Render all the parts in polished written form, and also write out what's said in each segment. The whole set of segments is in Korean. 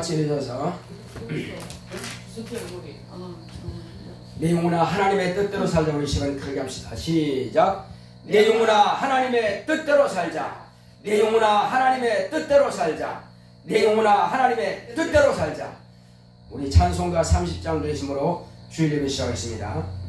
같이 일어서서 내 영혼아 하나님의 뜻대로 살자. 우리 시간 크게 합시다. 시작. 내 영혼아 하나님의 뜻대로 살자. 내 영혼아 하나님의 뜻대로 살자. 내 영혼아 하나님의 뜻대로 살자. 우리 찬송가 30장 되심으로 주일 예배 시작하겠습니다.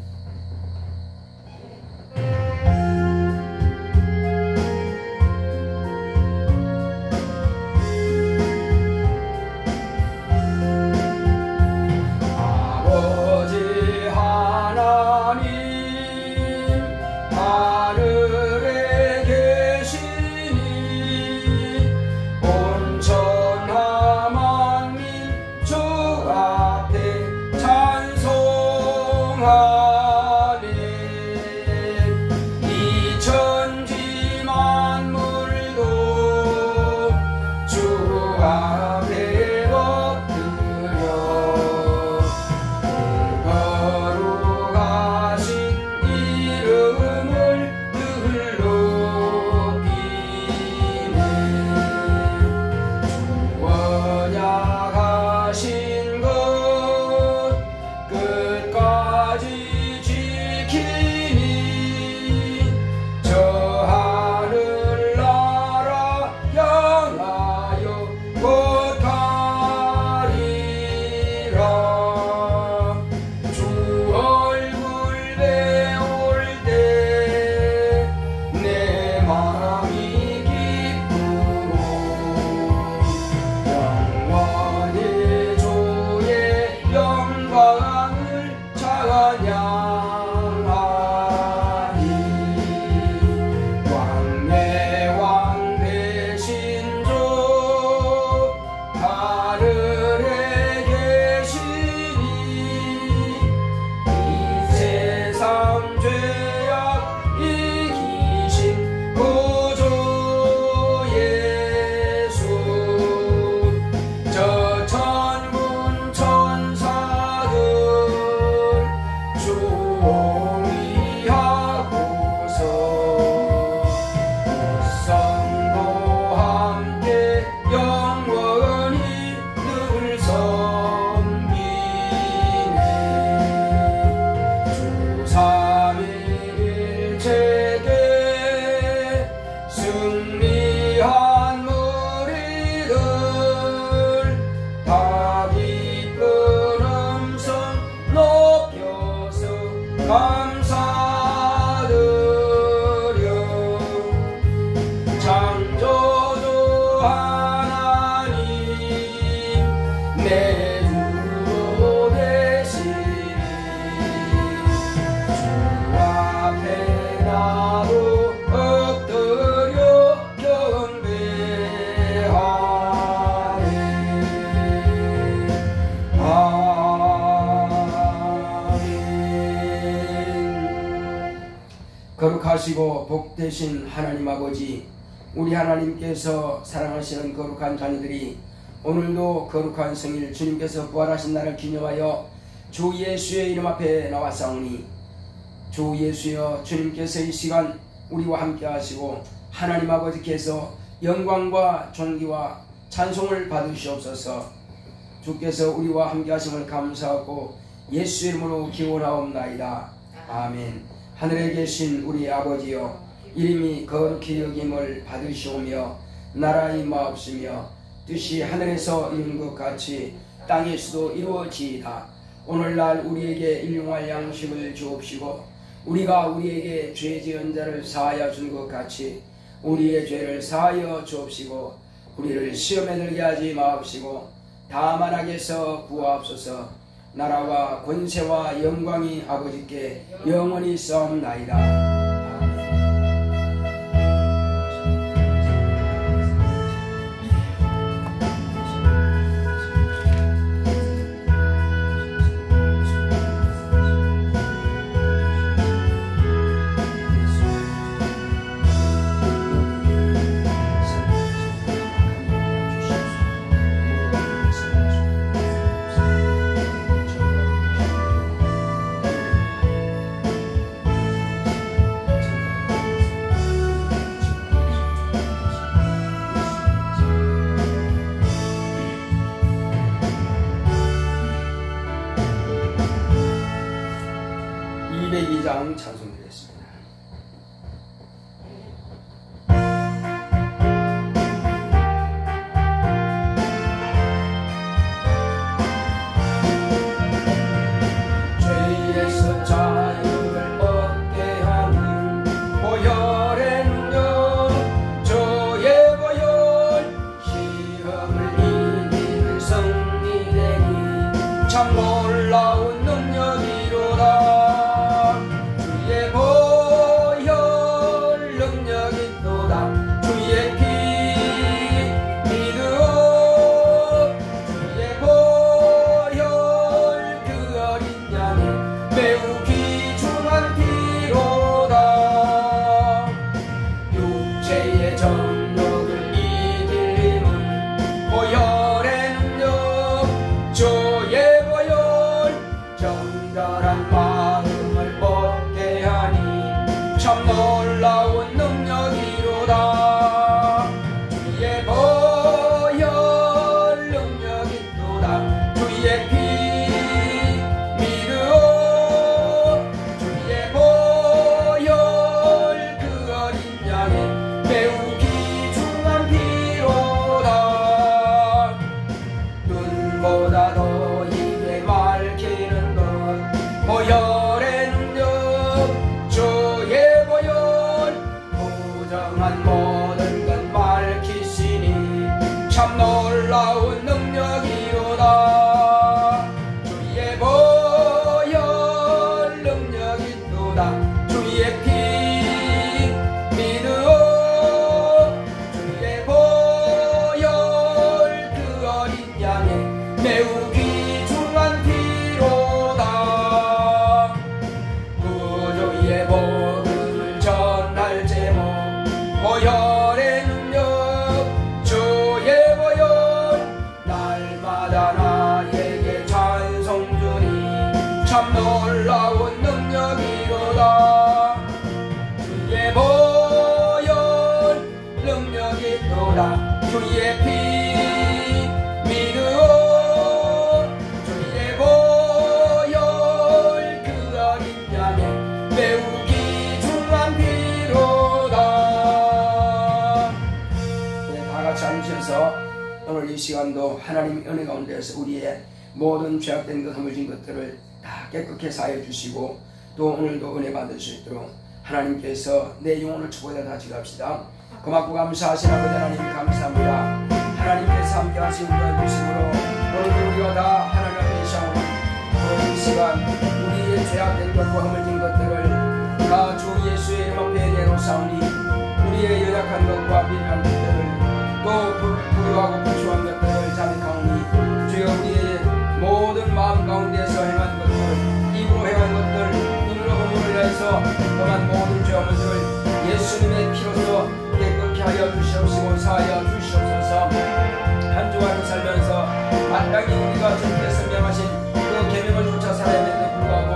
거룩하시고 복되신 하나님 아버지, 우리 하나님께서 사랑하시는 거룩한 자녀들이 오늘도 거룩한 성일 주님께서 부활하신 날을 기념하여 주 예수의 이름 앞에 나왔사오니, 주 예수여, 주님께서 이 시간 우리와 함께 하시고 하나님 아버지께서 영광과 존귀와 찬송을 받으시옵소서. 주께서 우리와 함께 하심을 감사하고 예수의 이름으로 기원하옵나이다. 아멘. 하늘에 계신 우리 아버지여, 이름이 거룩히 여김을 받으시오며 나라의 마옵시며 뜻이 하늘에서 이룬 것 같이 땅에서도 이루어지이다. 오늘날 우리에게 일용할 양식을 주옵시고 우리가 우리에게 죄 지은 자를 사하여 준 것 같이 우리의 죄를 사하여 주옵시고 우리를 시험에 들게 하지 마옵시고 다만 악에서 구하옵소서. 나라와 권세와 영광이 아버지께 영원히 있사옵나이다. 202장 찬송드리겠습니다. 죄에서 자유를 얻게 하는 보혈의 능력, 저의 보혈, 시험을 이기는 승리되니 참 놀라운 능력이로다. 주의 보혈 능력이 또다. 주의 피 믿으오. 주의 보혈 그 어린 양의 매우 귀중한 피로다. 육체의 정욕을 이길 힘은 보혈의 능력, 주의 보혈, 정결한 마음을 얻게 하니 참 놀라운 능력이로다. 주의 보혈 능력이 또다. 주의 피 믿으오. 주의 보혈 그 어린 양의 매우 귀중한 피로다. 눈보다 더 입에 밝히는 것 보혈의 능력, 주의 보혈, 부정한 모든 것 밝히시니 참 놀라운 능력이로다. 주의 보혈 능력이 또다. 주의 피 믿으오. 주의 보혈 그 어린 양의 매우 귀중한 피로다. 구주의 복음을 전할 제목, 보혈의 능력, 주의 보혈, 날마다 나에게 찬송 주니 참 놀라운 능력이로다. 주의 보혈 능력이 또다. 주의 피 믿으오. 주의 보혈 그 어린 양의 매우 귀중한 피로다. 네, 다 같이 앉으셔서 오늘 이 시간도 하나님 은혜 가운데서 우리의 모든 죄악된 것, 허물진 것들을 다 깨끗게 사해 주시고 또 오늘도 은혜 받을 수 있도록 하나님께서 내 영혼을 축복해 다 기도합시다. 고맙고 감사하신 아버지 하나님 감사합니다. 하나님께서 함께 하신 은혜 주심으로 오늘도 우리가 다 하나님 앞에 샤오는 이 시간 우리의 죄악된 것과 허물진 것들을 다 주 예수의 이름 앞에 내놓사오니 우리의 연약한 것과 미련한 것들을 또 불효하고 부추한 것들을 자백하오니 주여 우리의 모든 마음 가운데서 행한 것들, 입으로 행한 것들, 눈으로 허물을 해서 범한 모든 죄악들을 예수님의 피로서 깨끗게 하여 주시옵시고 사하여 주시옵소서. 한 주간을 살면서 마땅히 우리가 주님께서 명하신 그 계명을 쫓아 살아야 되는데 불구하고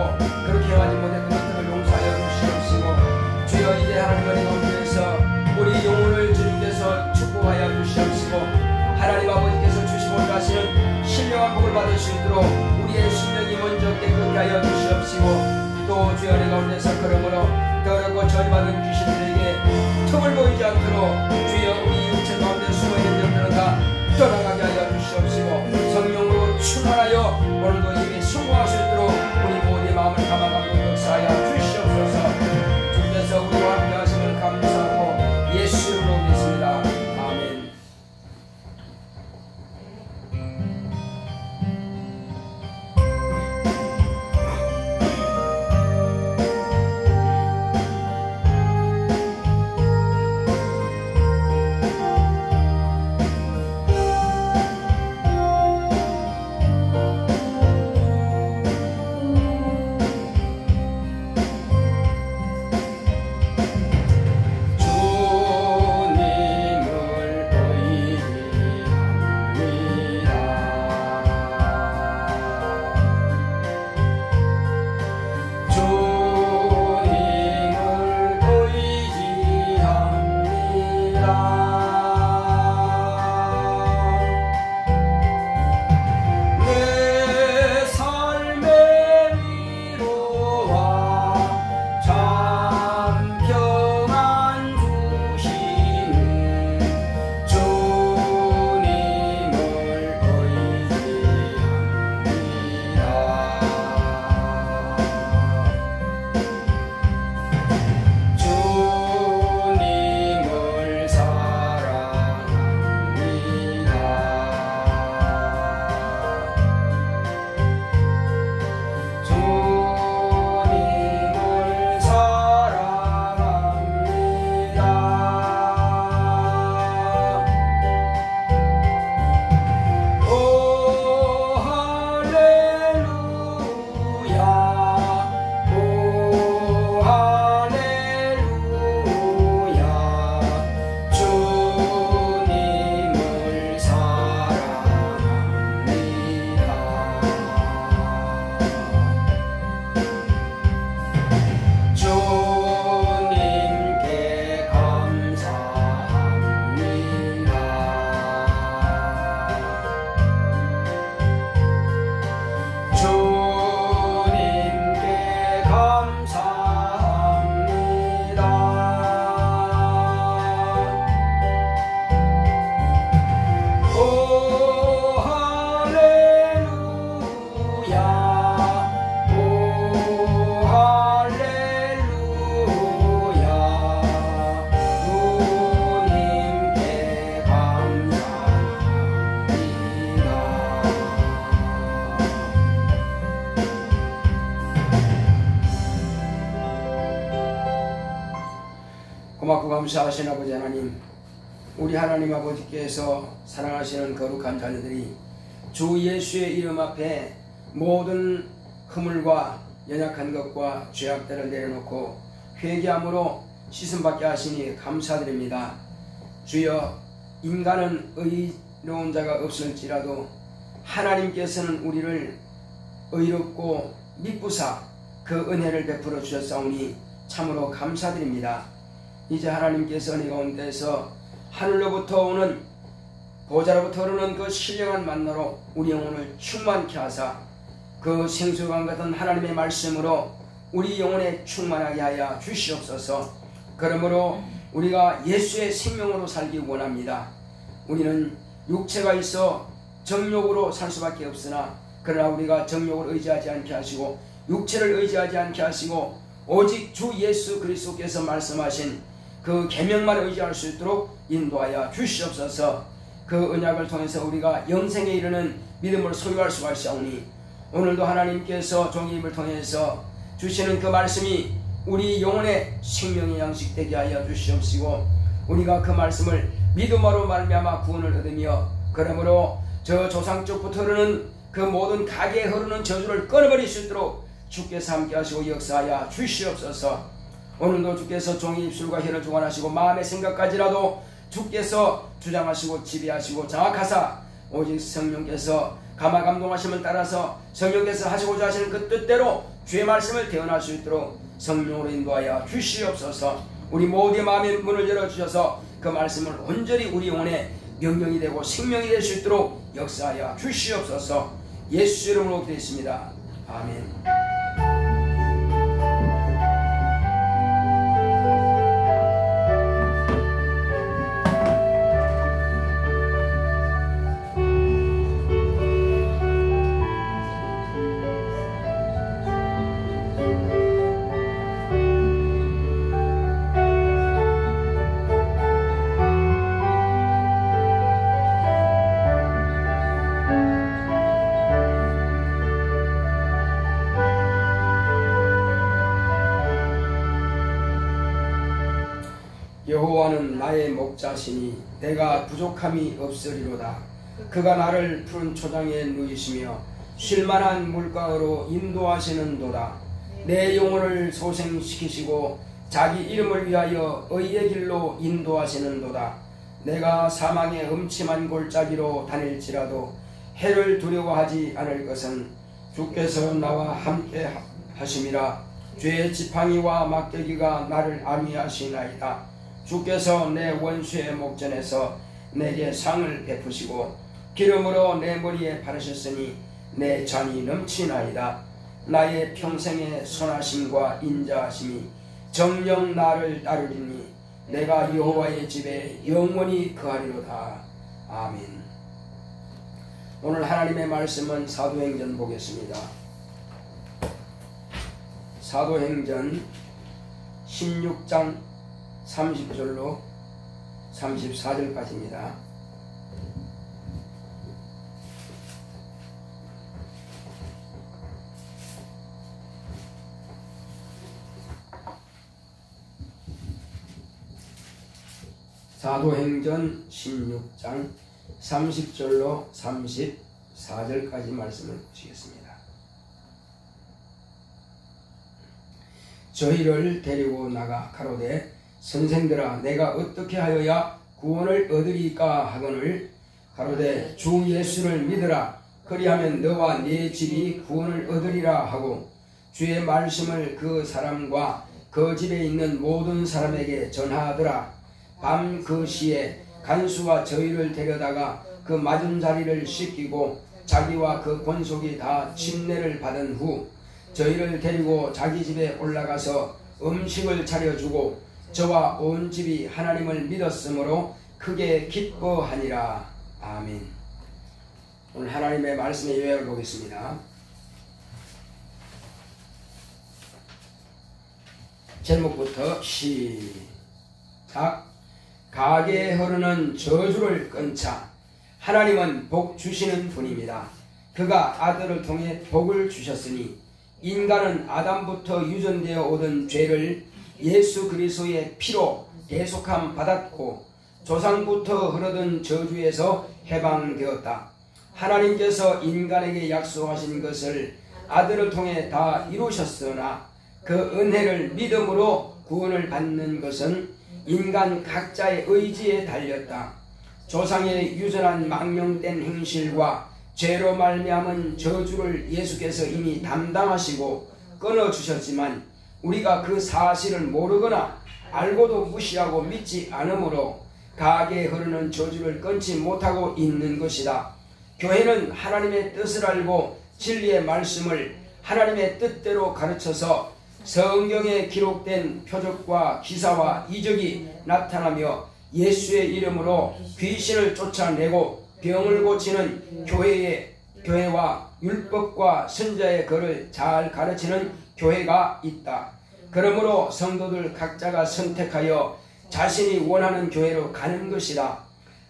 그렇게 행하지 못했던 것들을 용서하여 주시옵시고 주여 이제 하나님 은혜 가운데서 우리 영혼을 주님께서 축복하여 주시옵시고 하나님 아버지께서 주시고자 하시는 신령한 복을 받을 수 있도록 우리의 심령이 먼저 깨끗게 하여 주시옵시고 또 주여 내 가운데서 그러므로 더럽고 저주받은 귀신들에게 틈을 보이지 않도록 주여 우리 육체 가운데 숨어있는 영들은 다 떠나가게 하여 주시옵시고 성령으로 충만하여 오늘도 예배 성공할 수 있도록 우리 모두의 마음을 감화감동 역사하여 주시옵소서. 주께서 우리와 함께 하심을 감사하고 예수 이름으로 믿습니다. 아멘. 고맙고 감사하신 아버지 하나님, 우리 하나님 아버지께서 사랑하시는 거룩한 자녀들이 주 예수의 이름 앞에 모든 허물과 연약한 것과 죄악들을 내려놓고 회개함으로 씻음받게 하시니 감사드립니다. 주여, 인간은 의로운 자가 없을지라도 하나님께서는 우리를 의롭고 믿부사 그 은혜를 베풀어 주셨사오니 참으로 감사드립니다. 이제 하나님께서 은혜 가운데서 하늘로부터 오는 보좌로부터 흐르는 그 신령한 만나로 우리 영혼을 충만케 하사 그 생수강 같은 하나님의 말씀으로 우리 영혼에 충만하게 하여 주시옵소서. 그러므로 우리가 예수의 생명으로 살기 원합니다. 우리는 육체가 있어 정욕으로 살 수밖에 없으나 그러나 우리가 정욕을 의지하지 않게 하시고 육체를 의지하지 않게 하시고 오직 주 예수 그리스도께서 말씀하신 그 계명만 의지할 수 있도록 인도하여 주시옵소서. 그 언약을 통해서 우리가 영생에 이르는 믿음을 소유할 수가 있사오니 오늘도 하나님께서 종이임을 통해서 주시는 그 말씀이 우리 영혼의 생명의 양식 되게 하여 주시옵시고 우리가 그 말씀을 믿음으로 말미암아 구원을 얻으며 그러므로 저 조상 쪽부터 흐르는 그 모든 가게에 흐르는 저주를 끊어버릴 수 있도록 주께서 함께 하시고 역사하여 주시옵소서. 오늘도 주께서 종의 입술과 혀를 주관하시고 마음의 생각까지라도 주께서 주장하시고 지배하시고 장악하사 오직 성령께서 감화감동하심을 따라서 성령께서 하시고자 하시는 그 뜻대로 주의 말씀을 대언할 수 있도록 성령으로 인도하여 주시옵소서. 우리 모두의 마음의 문을 열어주셔서 그 말씀을 온전히 우리 영혼의 명령이 되고 생명이 될 수 있도록 역사하여 주시옵소서. 예수 이름으로 기도했습니다. 아멘. 여호와는 나의 목자시니 내가 부족함이 없으리로다. 그가 나를 푸른 초장에 누이시며 쉴만한 물가로 인도하시는도다. 내 영혼을 소생시키시고 자기 이름을 위하여 의의 길로 인도하시는도다. 내가 사망의 음침한 골짜기로 다닐지라도 해를 두려워하지 않을 것은 주께서 나와 함께 하심이라. 죄의 지팡이와 막대기가 나를 안위하시나이다. 주께서 내 원수의 목전에서 내게 상을 베푸시고 기름으로 내 머리에 바르셨으니 내 잔이 넘치나이다. 나의 평생의 선하심과 인자하심이 정녕 나를 따르리니 내가 여호와의 집에 영원히 거하리로다. 아멘. 오늘 하나님의 말씀은 사도행전 보겠습니다. 사도행전 16장 30절로 34절까지입니다. 사도행전 16장 30절로 34절까지 말씀을 보시겠습니다. 저희를 데리고 나가 가로되 선생들아 내가 어떻게 하여야 구원을 얻으리까 하거늘 가로되 주 예수를 믿으라 그리하면 너와 네 집이 구원을 얻으리라 하고 주의 말씀을 그 사람과 그 집에 있는 모든 사람에게 전하더라. 밤 그 시에 간수가 저희를 데려다가 그 맞은 자리를 씻기고 자기와 그 권속이 다 침례를 받은 후 저희를 데리고 자기 집에 올라가서 음식을 차려주고 저와 온 집이 하나님을 믿었으므로 크게 기뻐하니라. 아멘. 오늘 하나님의 말씀의 요약을 보겠습니다. 제목부터 시작. 가게에 흐르는 저주를 끊자. 하나님은 복 주시는 분입니다. 그가 아들을 통해 복을 주셨으니 인간은 아담부터 유전되어 오던 죄를 예수 그리스도의 피로 대속함 받았고 조상부터 흐르던 저주에서 해방되었다. 하나님께서 인간에게 약속하신 것을 아들을 통해 다 이루셨으나 그 은혜를 믿음으로 구원을 받는 것은 인간 각자의 의지에 달렸다. 조상의 유전한 망령된 행실과 죄로 말미암은 저주를 예수께서 이미 담당하시고 끊어주셨지만 우리가 그 사실을 모르거나 알고도 무시하고 믿지 않으므로 가게 흐르는 저주를 끊지 못하고 있는 것이다. 교회는 하나님의 뜻을 알고 진리의 말씀을 하나님의 뜻대로 가르쳐서 성경에 기록된 표적과 기사와 이적이 나타나며 예수의 이름으로 귀신을 쫓아내고 병을 고치는 교회와 율법과 선자의 글을 잘 가르치는 교회가 있다. 그러므로 성도들 각자가 선택하여 자신이 원하는 교회로 가는 것이다.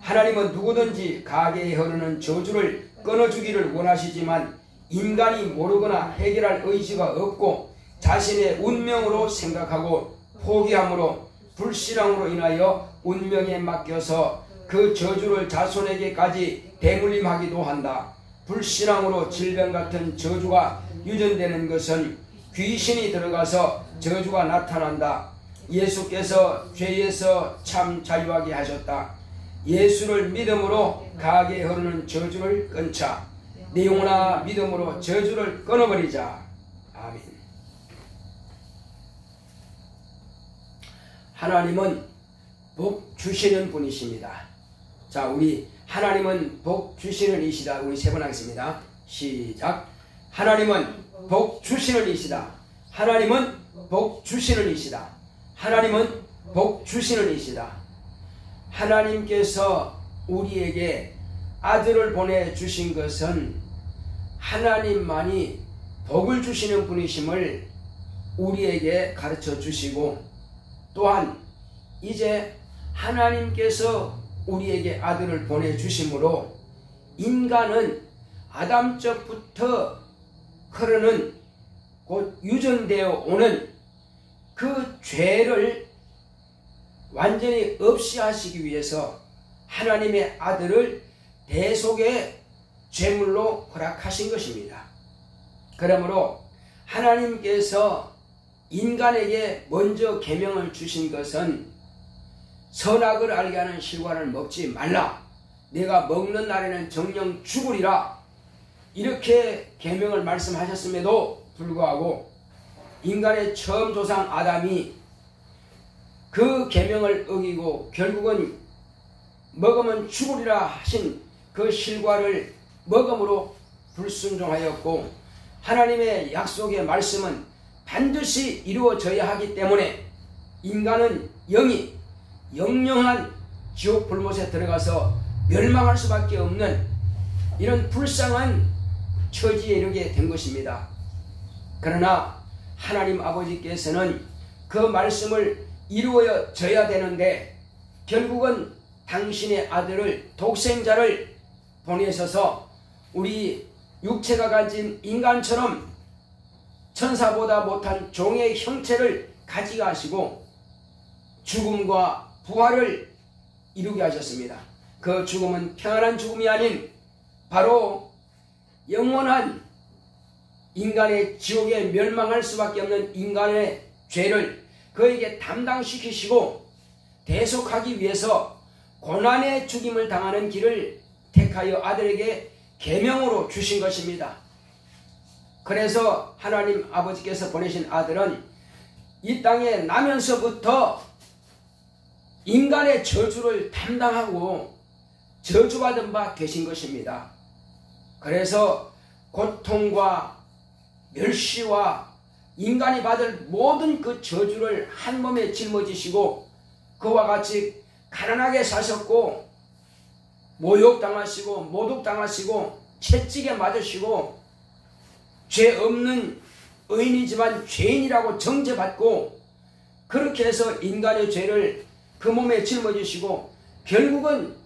하나님은 누구든지 가게에 흐르는 저주를 끊어주기를 원하시지만 인간이 모르거나 해결할 의지가 없고 자신의 운명으로 생각하고 포기함으로 불신앙으로 인하여 운명에 맡겨서 그 저주를 자손에게까지 대물림하기도 한다. 불신앙으로 질병 같은 저주가 유전되는 것은 귀신이 들어가서 저주가 나타난다. 예수께서 죄에서 참 자유하게 하셨다. 예수를 믿음으로 가게에 흐르는 저주를 끊자. 내 영혼아 믿음으로 저주를 끊어버리자. 아멘. 하나님은 복 주시는 분이십니다. 자, 우리 하나님은 복 주시는 이시다. 우리 세 번 하겠습니다. 시작. 하나님은 복 주시는 이시다. 하나님은 복 주시는 이시다. 하나님은 복 주시는 이시다. 하나님께서 우리에게 아들을 보내주신 것은 하나님만이 복을 주시는 분이심을 우리에게 가르쳐 주시고 또한 이제 하나님께서 우리에게 아들을 보내주심으로 인간은 아담적부터 흐르는 곧 유전되어 오는 그 죄를 완전히 없이 하시기 위해서 하나님의 아들을 대속의 제물로 허락하신 것입니다. 그러므로 하나님께서 인간에게 먼저 계명을 주신 것은 선악을 알게 하는 실과를 먹지 말라. 내가 먹는 날에는 정령 죽으리라. 이렇게 계명을 말씀하셨음에도 불구하고 인간의 처음 조상 아담이 그 계명을 어기고 결국은 먹으면 죽으리라 하신 그 실과를 먹음으로 불순종하였고 하나님의 약속의 말씀은 반드시 이루어져야 하기 때문에 인간은 영이 영영한 지옥 불못에 들어가서 멸망할 수밖에 없는 이런 불쌍한 처지에 이르게 된 것입니다. 그러나 하나님 아버지께서는 그 말씀을 이루어져야 되는데 결국은 당신의 아들을 독생자를 보내셔서 우리 육체가 가진 인간처럼 천사보다 못한 종의 형체를 가지게 하시고 죽음과 부활을 이루게 하셨습니다. 그 죽음은 평안한 죽음이 아닌 바로 영원한 인간의 지옥에 멸망할 수밖에 없는 인간의 죄를 그에게 담당시키시고 대속하기 위해서 고난의 죽임을 당하는 길을 택하여 아들에게 계명으로 주신 것입니다. 그래서 하나님 아버지께서 보내신 아들은 이 땅에 나면서부터 인간의 저주를 담당하고 저주받은 바 되신 것입니다. 그래서 고통과 멸시와 인간이 받을 모든 그 저주를 한 몸에 짊어지시고 그와 같이 가난하게 사셨고 모욕당하시고 모독당하시고 채찍에 맞으시고 죄 없는 의인이지만 죄인이라고 정죄받고 그렇게 해서 인간의 죄를 그 몸에 짊어지시고 결국은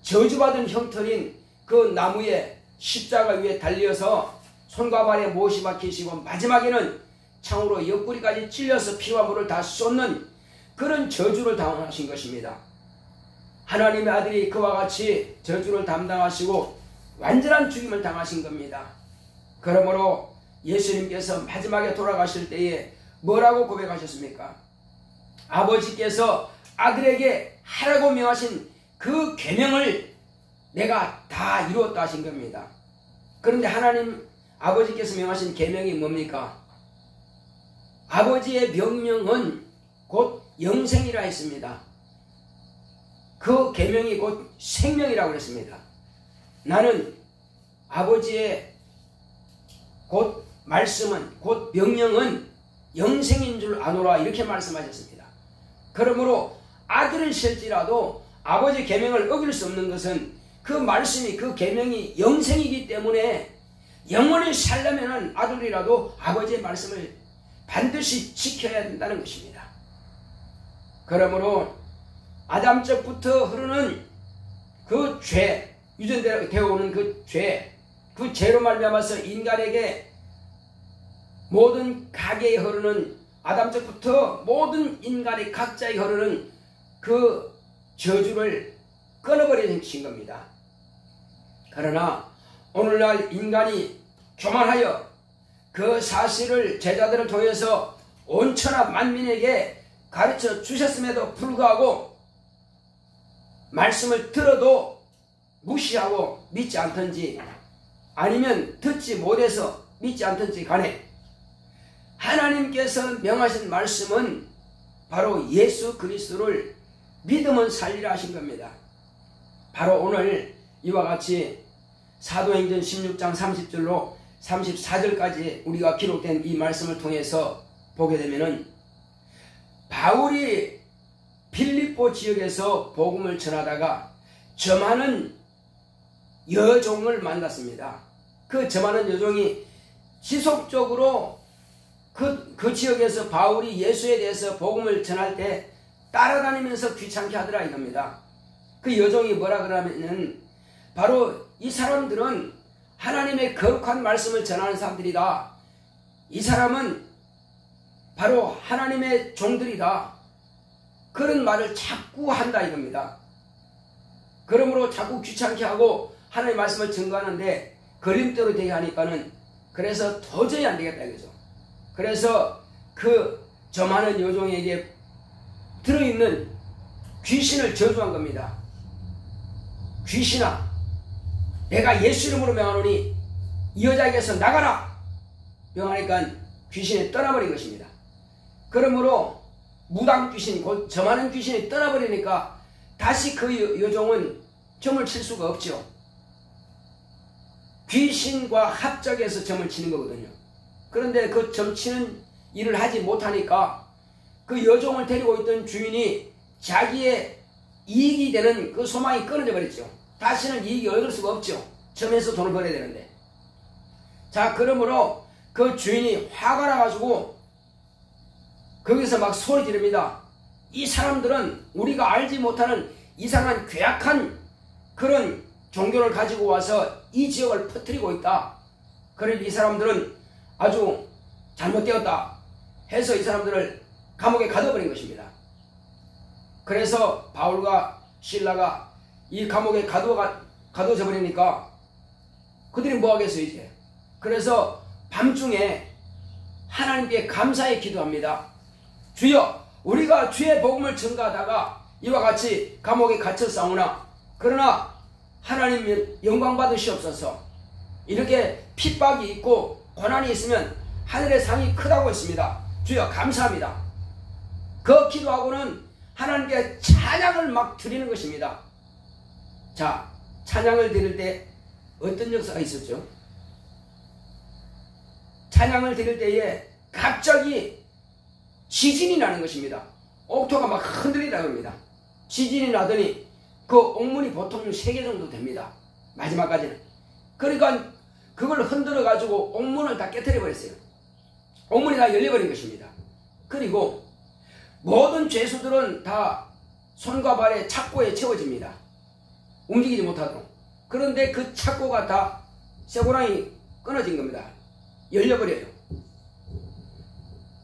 저주받은 형틀인 그 나무에 십자가 위에 달려서 손과 발에 못이 박히시고 마지막에는 창으로 옆구리까지 찔려서 피와 물을 다 쏟는 그런 저주를 당하신 것입니다. 하나님의 아들이 그와 같이 저주를 담당하시고 완전한 죽임을 당하신 겁니다. 그러므로 예수님께서 마지막에 돌아가실 때에 뭐라고 고백하셨습니까? 아버지께서 아들에게 하라고 명하신 그 계명을 내가 다 이루었다 하신 겁니다. 그런데 하나님 아버지께서 명하신 계명이 뭡니까? 아버지의 명령은 곧 영생이라 했습니다. 그 계명이 곧 생명이라고 했습니다. 나는 아버지의 곧 말씀은 곧 명령은 영생인 줄 아노라 이렇게 말씀하셨습니다. 그러므로 아들을 실지라도 아버지의 계명을 어길 수 없는 것은 그 말씀이 그 계명이 영생이기 때문에 영원히 살려면 아들이라도 아버지의 말씀을 반드시 지켜야 된다는 것입니다. 그러므로 아담적부터 흐르는 그 죄, 유전되어 오는 그 죄로 말미암아서 인간에게 모든 가계에 흐르는 아담적부터 모든 인간의 각자에 흐르는 그 저주를 끊어버리신 겁니다. 그러나 오늘날 인간이 교만하여 그 사실을 제자들을 통해서 온 천하 만민에게 가르쳐 주셨음에도 불구하고 말씀을 들어도 무시하고 믿지 않든지 아니면 듣지 못해서 믿지 않든지 간에 하나님께서 명하신 말씀은 바로 예수 그리스도를 믿으면 살리라 하신 겁니다. 바로 오늘 이와 같이 사도행전 16장 30절로 34절까지 우리가 기록된 이 말씀을 통해서 보게 되면은 바울이 빌립보 지역에서 복음을 전하다가 점하는 여종을 만났습니다. 그 점하는 여종이 지속적으로 그 지역에서 바울이 예수에 대해서 복음을 전할 때 따라다니면서 귀찮게 하더라 이겁니다. 그 여종이 뭐라 그러면은 바로 이 사람들은 하나님의 거룩한 말씀을 전하는 사람들이다. 이 사람은 바로 하나님의 종들이다. 그런 말을 자꾸 한다 이겁니다. 그러므로 자꾸 귀찮게 하고 하나님의 말씀을 증거하는데 걸림돌이 되게 하니까는 그래서 도저히 안 되겠다 이거죠. 그래서 그 점하는 여종에게 들어있는 귀신을 저주한 겁니다. 귀신아, 내가 예수 이름으로 명하노니 이 여자에게서 나가라! 명하니까 귀신이 떠나버린 것입니다. 그러므로 무당 귀신, 곧 점하는 귀신이 떠나버리니까 다시 그 여종은 점을 칠 수가 없죠. 귀신과 합작해서 점을 치는 거거든요. 그런데 그 점 치는 일을 하지 못하니까 그 여종을 데리고 있던 주인이 자기의 이익이 되는 그 소망이 끊어져 버렸죠. 다시는 이익이 얻을 수가 없죠. 점에서 돈을 벌어야 되는데. 자, 그러므로 그 주인이 화가 나가지고 거기서 막 소리 지릅니다. 이 사람들은 우리가 알지 못하는 이상한 괴악한 그런 종교를 가지고 와서 이 지역을 퍼뜨리고 있다. 그러니 이 사람들은 아주 잘못되었다 해서 이 사람들을 감옥에 가둬버린 것입니다. 그래서 바울과 실라가 이 감옥에 가둬져 버리니까 그들이 뭐 하겠어요 이제. 그래서 밤중에 하나님께 감사의 기도합니다. 주여, 우리가 주의 복음을 전가하다가 이와 같이 감옥에 갇혔사오나 그러나 하나님 영광 받으시옵소서. 이렇게 핍박이 있고 고난이 있으면 하늘의 상이 크다고 했습니다. 주여 감사합니다. 그 기도하고는 하나님께 찬양을 막 드리는 것입니다. 자, 찬양을 드릴 때 어떤 역사가 있었죠? 찬양을 드릴 때에 갑자기 지진이 나는 것입니다. 옥토가 막 흔들리다 그럽니다. 지진이 나더니 그 옥문이 보통 3개 정도 됩니다. 마지막까지는. 그러니까 그걸 흔들어 가지고 옥문을 다 깨트려 버렸어요. 옥문이 다 열려버린 것입니다. 그리고 모든 죄수들은 다 손과 발에 착고에 채워집니다. 움직이지 못하도록. 그런데 그 착고가 다 쇠고랑이 끊어진 겁니다. 열려버려요.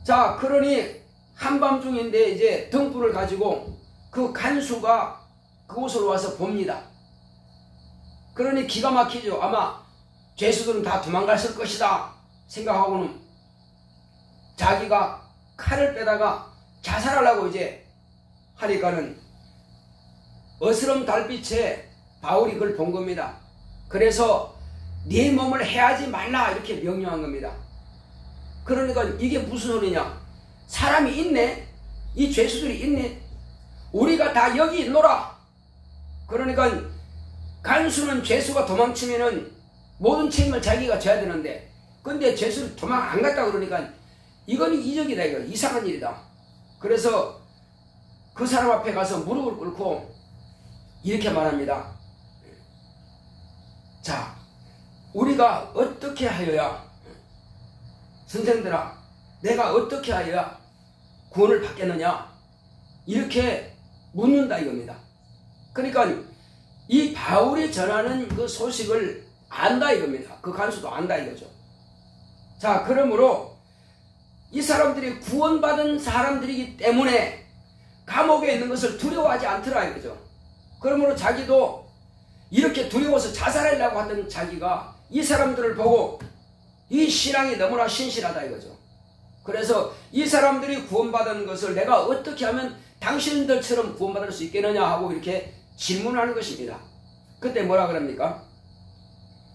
자, 그러니 한밤중인데 이제 등불을 가지고 그 간수가 그곳으로 와서 봅니다. 그러니 기가 막히죠. 아마 죄수들은 다 도망갔을 것이다 생각하고는 자기가 칼을 빼다가 자살하려고 이제 하니까는 어스름 달빛에 바울이 그걸 본 겁니다. 그래서 네 몸을 해하지 말라 이렇게 명령한 겁니다. 그러니까 이게 무슨 소리냐? 사람이 있네? 이 죄수들이 있네? 우리가 다 여기 있노라. 그러니까 간수는 죄수가 도망치면은 모든 책임을 자기가 져야 되는데, 근데 죄수를 도망 안 갔다 그러니까 이건 이적이다, 이거 이상한 일이다. 그래서 그 사람 앞에 가서 무릎을 꿇고 이렇게 말합니다. 자, 우리가 어떻게 하여야, 선생들아, 내가 어떻게 하여야 구원을 받겠느냐? 이렇게 묻는다 이겁니다. 그러니까 이 바울이 전하는 그 소식을 안다 이겁니다. 그 간수도 안다 이거죠. 자, 그러므로 이 사람들이 구원받은 사람들이기 때문에 감옥에 있는 것을 두려워하지 않더라 이거죠. 그러므로 자기도 이렇게 두려워서 자살하려고 하던 자기가 이 사람들을 보고 이 신앙이 너무나 신실하다 이거죠. 그래서 이 사람들이 구원받은 것을 내가 어떻게 하면 당신들처럼 구원받을 수 있겠느냐 하고 이렇게 질문하는 것입니다. 그때 뭐라 그럽니까?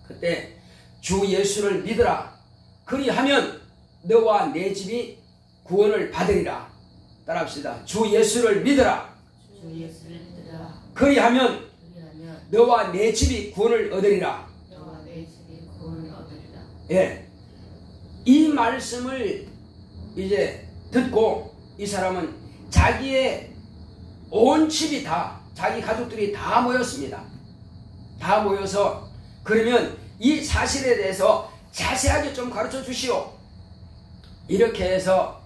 그때 주 예수를 믿으라. 그리하면 너와 내 집이 구원을 받으리라. 따라합시다. 주 예수를 믿으라. 주 예수를 믿으라. 그리하면 너와 내 집이 구원을 얻으리라. 너와 내 집이 구원을 얻으리라. 예. 이 말씀을 이제 듣고 이 사람은 자기의 온 집이 다, 자기 가족들이 다 모였습니다. 다 모여서 그러면 이 사실에 대해서 자세하게 좀 가르쳐 주시오. 이렇게 해서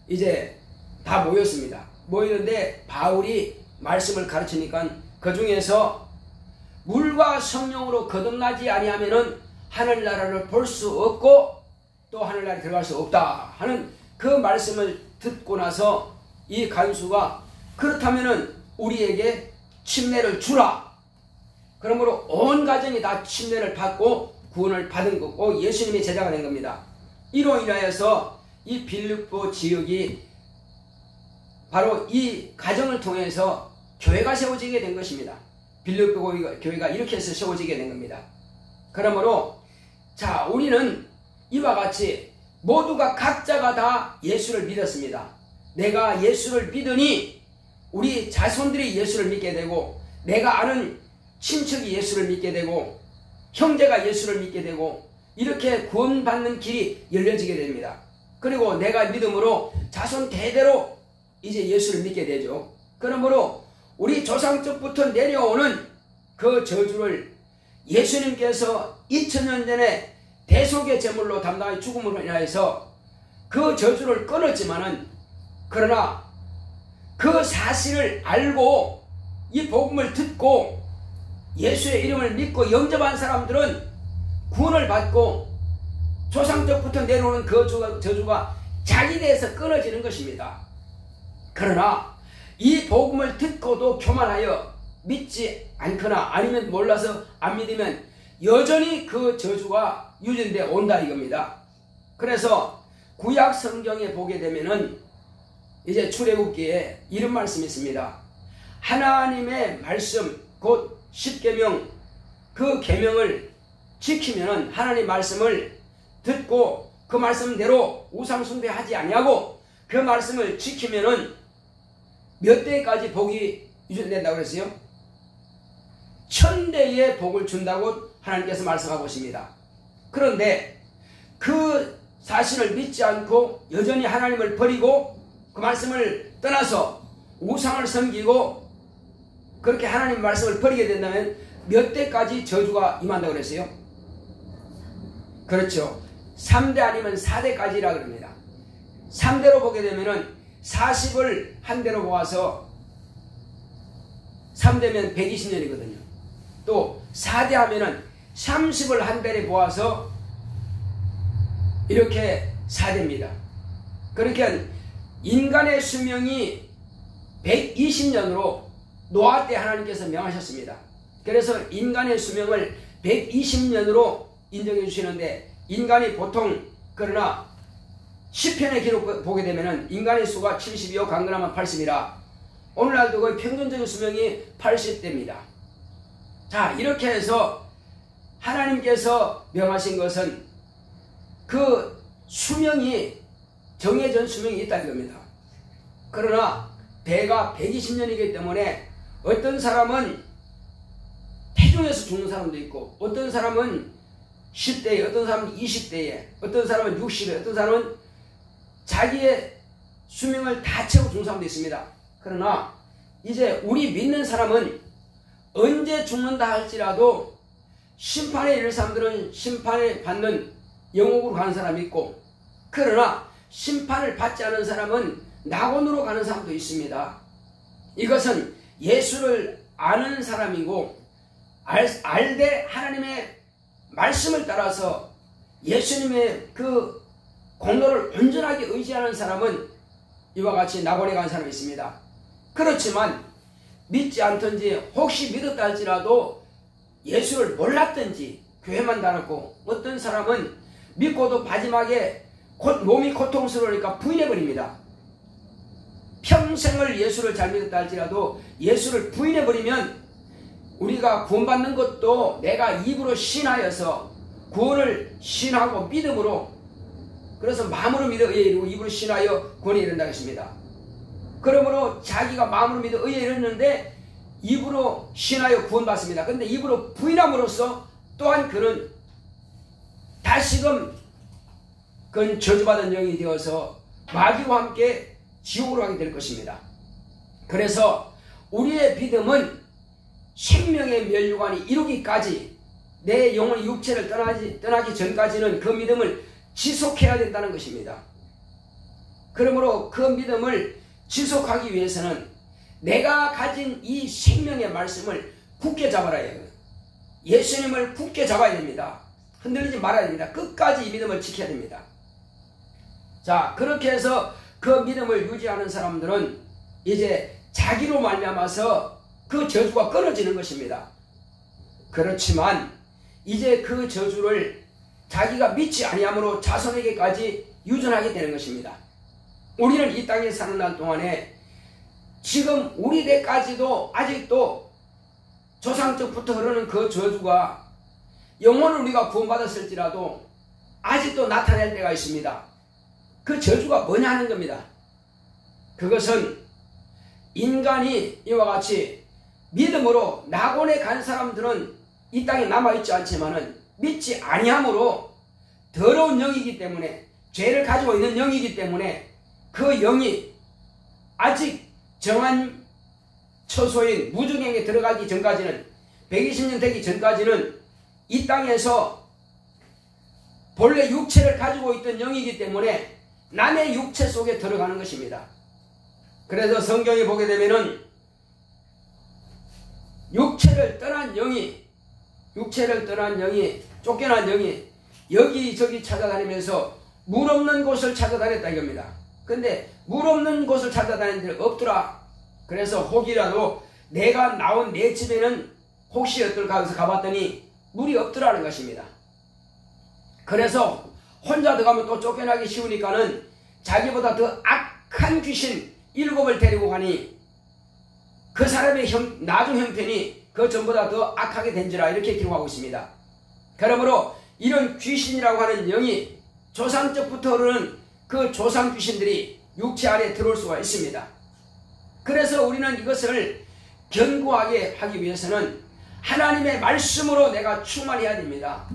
이제 다 모였습니다. 모이는데 바울이 말씀을 가르치니까 그 중에서 물과 성령으로 거듭나지 아니하면은 하늘나라를 볼 수 없고 또 하늘나라에 들어갈 수 없다 하는 그 말씀을 듣고 나서 이 간수가 그렇다면은 우리에게 침례를 주라. 그러므로 온 가정이 다 침례를 받고 구원을 받은 거고 예수님이 제자가 된 겁니다. 이로 인하여서 이 빌립보 지역이 바로 이 가정을 통해서 교회가 세워지게 된 것입니다. 빌립보 교회가 이렇게 해서 세워지게 된 겁니다. 그러므로 자, 우리는 이와 같이 모두가 각자가 다 예수를 믿었습니다. 내가 예수를 믿으니 우리 자손들이 예수를 믿게 되고, 내가 아는 친척이 예수를 믿게 되고, 형제가 예수를 믿게 되고, 이렇게 구원받는 길이 열려지게 됩니다. 그리고 내가 믿음으로 자손 대대로 이제 예수를 믿게 되죠. 그러므로 우리 조상 쪽부터 내려오는 그 저주를 예수님께서 2000년 전에 대속의 제물로 담당하여 죽음으로 인하여서 그 저주를 끊었지만은, 그러나 그 사실을 알고 이 복음을 듣고 예수의 이름을 믿고 영접한 사람들은 구원을 받고 조상적부터 내려오는 그 저주가 자기 대해서 끊어지는 것입니다. 그러나 이 복음을 듣고도 교만하여 믿지 않거나 아니면 몰라서 안 믿으면 여전히 그 저주가 유전돼 온다 이겁니다. 그래서 구약 성경에 보게 되면은 이제 출애굽기에 이런 말씀이 있습니다. 하나님의 말씀 곧 십계명, 그 계명을 지키면은, 하나님 말씀을 듣고 그 말씀대로 우상 숭배하지 아니하고 그 말씀을 지키면은 몇 대까지 복이 유전된다고 그랬어요? 1000대의 복을 준다고 하나님께서 말씀하고 있습니다. 그런데 그 사실을 믿지 않고 여전히 하나님을 버리고 그 말씀을 떠나서 우상을 섬기고 그렇게 하나님 말씀을 버리게 된다면 몇 대까지 저주가 임한다고 그랬어요? 그렇죠. 3대 아니면 4대까지라 그럽니다. 3대로 보게 되면은 40을 한 대로 모아서 3대면 120년이거든요. 또 4대 하면은 30을 한 대에 모아서 이렇게 4대입니다. 그러니까 인간의 수명이 120년으로 노아 때 하나님께서 명하셨습니다. 그래서 인간의 수명을 120년으로 인정해 주시는데, 인간이 보통, 그러나 시편의 기록 보게 되면은 인간의 수가 70이요 강건하면 80이라 오늘날도 거의 평균적인 수명이 80대입니다. 자, 이렇게 해서 하나님께서 명하신 것은 그 수명이 정해진 수명이 있다는 겁니다. 그러나 대가 120년이기 때문에 어떤 사람은 태중에서 죽는 사람도 있고, 어떤 사람은 10대에, 어떤 사람은 20대에, 어떤 사람은 60에, 어떤 사람은 자기의 수명을 다 채우고 죽는 사람도 있습니다. 그러나 이제 우리 믿는 사람은 언제 죽는다 할지라도 심판에 이를 사람들은 심판을 받는 영옥으로 가는 사람이 있고, 그러나 심판을 받지 않은 사람은 낙원으로 가는 사람도 있습니다. 이것은 예수를 아는 사람이고 알되 하나님의 말씀을 따라서 예수님의 그 공로를 온전하게 의지하는 사람은 이와 같이 낙원에 가는 사람이 있습니다. 그렇지만 믿지 않든지 혹시 믿었다 할지라도 예수를 몰랐든지 교회만 다녔고, 어떤 사람은 믿고도 마지막에 몸이 고통스러우니까 부인해버립니다. 평생을 예수를 잘 믿었다 할지라도 예수를 부인해버리면 우리가 구원받는 것도 내가 입으로 신하여서 구원을 신하고 믿음으로, 그래서 마음으로 믿어 의에 이르고 입으로 신하여 구원에 이른다고 했습니다. 그러므로 자기가 마음으로 믿어 의에 이르는데 입으로 신하여 구원받습니다. 그런데 입으로 부인함으로써 또한 그는 다시금 그건 저주받은 영이 되어서 마귀와 함께 지옥으로 가게 될 것입니다. 그래서 우리의 믿음은 생명의 멸류관이 이루기까지, 내 영혼이 육체를 떠나기 전까지는 그 믿음을 지속해야 된다는 것입니다. 그러므로 그 믿음을 지속하기 위해서는 내가 가진 이 생명의 말씀을 굳게 잡아야 해요. 예수님을 굳게 잡아야 됩니다. 흔들리지 말아야 됩니다. 끝까지 이 믿음을 지켜야 됩니다. 자, 그렇게 해서 그 믿음을 유지하는 사람들은 이제 자기로 말미암아서 그 저주가 끊어지는 것입니다. 그렇지만 이제 그 저주를 자기가 믿지 아니함으로 자손에게까지 유전하게 되는 것입니다. 우리는 이 땅에 사는 날 동안에 지금 우리 때까지도 아직도 조상적부터 흐르는 그 저주가 영혼을 우리가 구원받았을지라도 아직도 나타낼 때가 있습니다. 그 저주가 뭐냐 하는 겁니다. 그것은 인간이 이와 같이 믿음으로 낙원에 간 사람들은 이 땅에 남아있지 않지만은 믿지 아니함으로 더러운 영이기 때문에, 죄를 가지고 있는 영이기 때문에 그 영이 아직 정한 처소인 무중행에 들어가기 전까지는, 120년 되기 전까지는 이 땅에서 본래 육체를 가지고 있던 영이기 때문에 남의 육체 속에 들어가는 것입니다. 그래서 성경에 보게 되면은 육체를 떠난 영이, 쫓겨난 영이 여기저기 찾아다니면서 물 없는 곳을 찾아다녔다 이겁니다. 근데 물 없는 곳을 찾아다니는 데는 없더라. 그래서 혹이라도 내가 나온 내 집에는 혹시 어떨까 해서 가봤더니 물이 없더라는 것입니다. 그래서 혼자 들어가면 또 쫓겨나기 쉬우니까는 자기보다 더 악한 귀신 7을 데리고 가니 그 사람의 나중 형편이 그 전보다 더 악하게 된지라, 이렇게 기록하고 있습니다. 그러므로 이런 귀신이라고 하는 영이 조상적부터 흐르는 그 조상 귀신들이 육체 안에 들어올 수가 있습니다. 그래서 우리는 이것을 견고하게 하기 위해서는 하나님의 말씀으로 내가 충만해야 됩니다.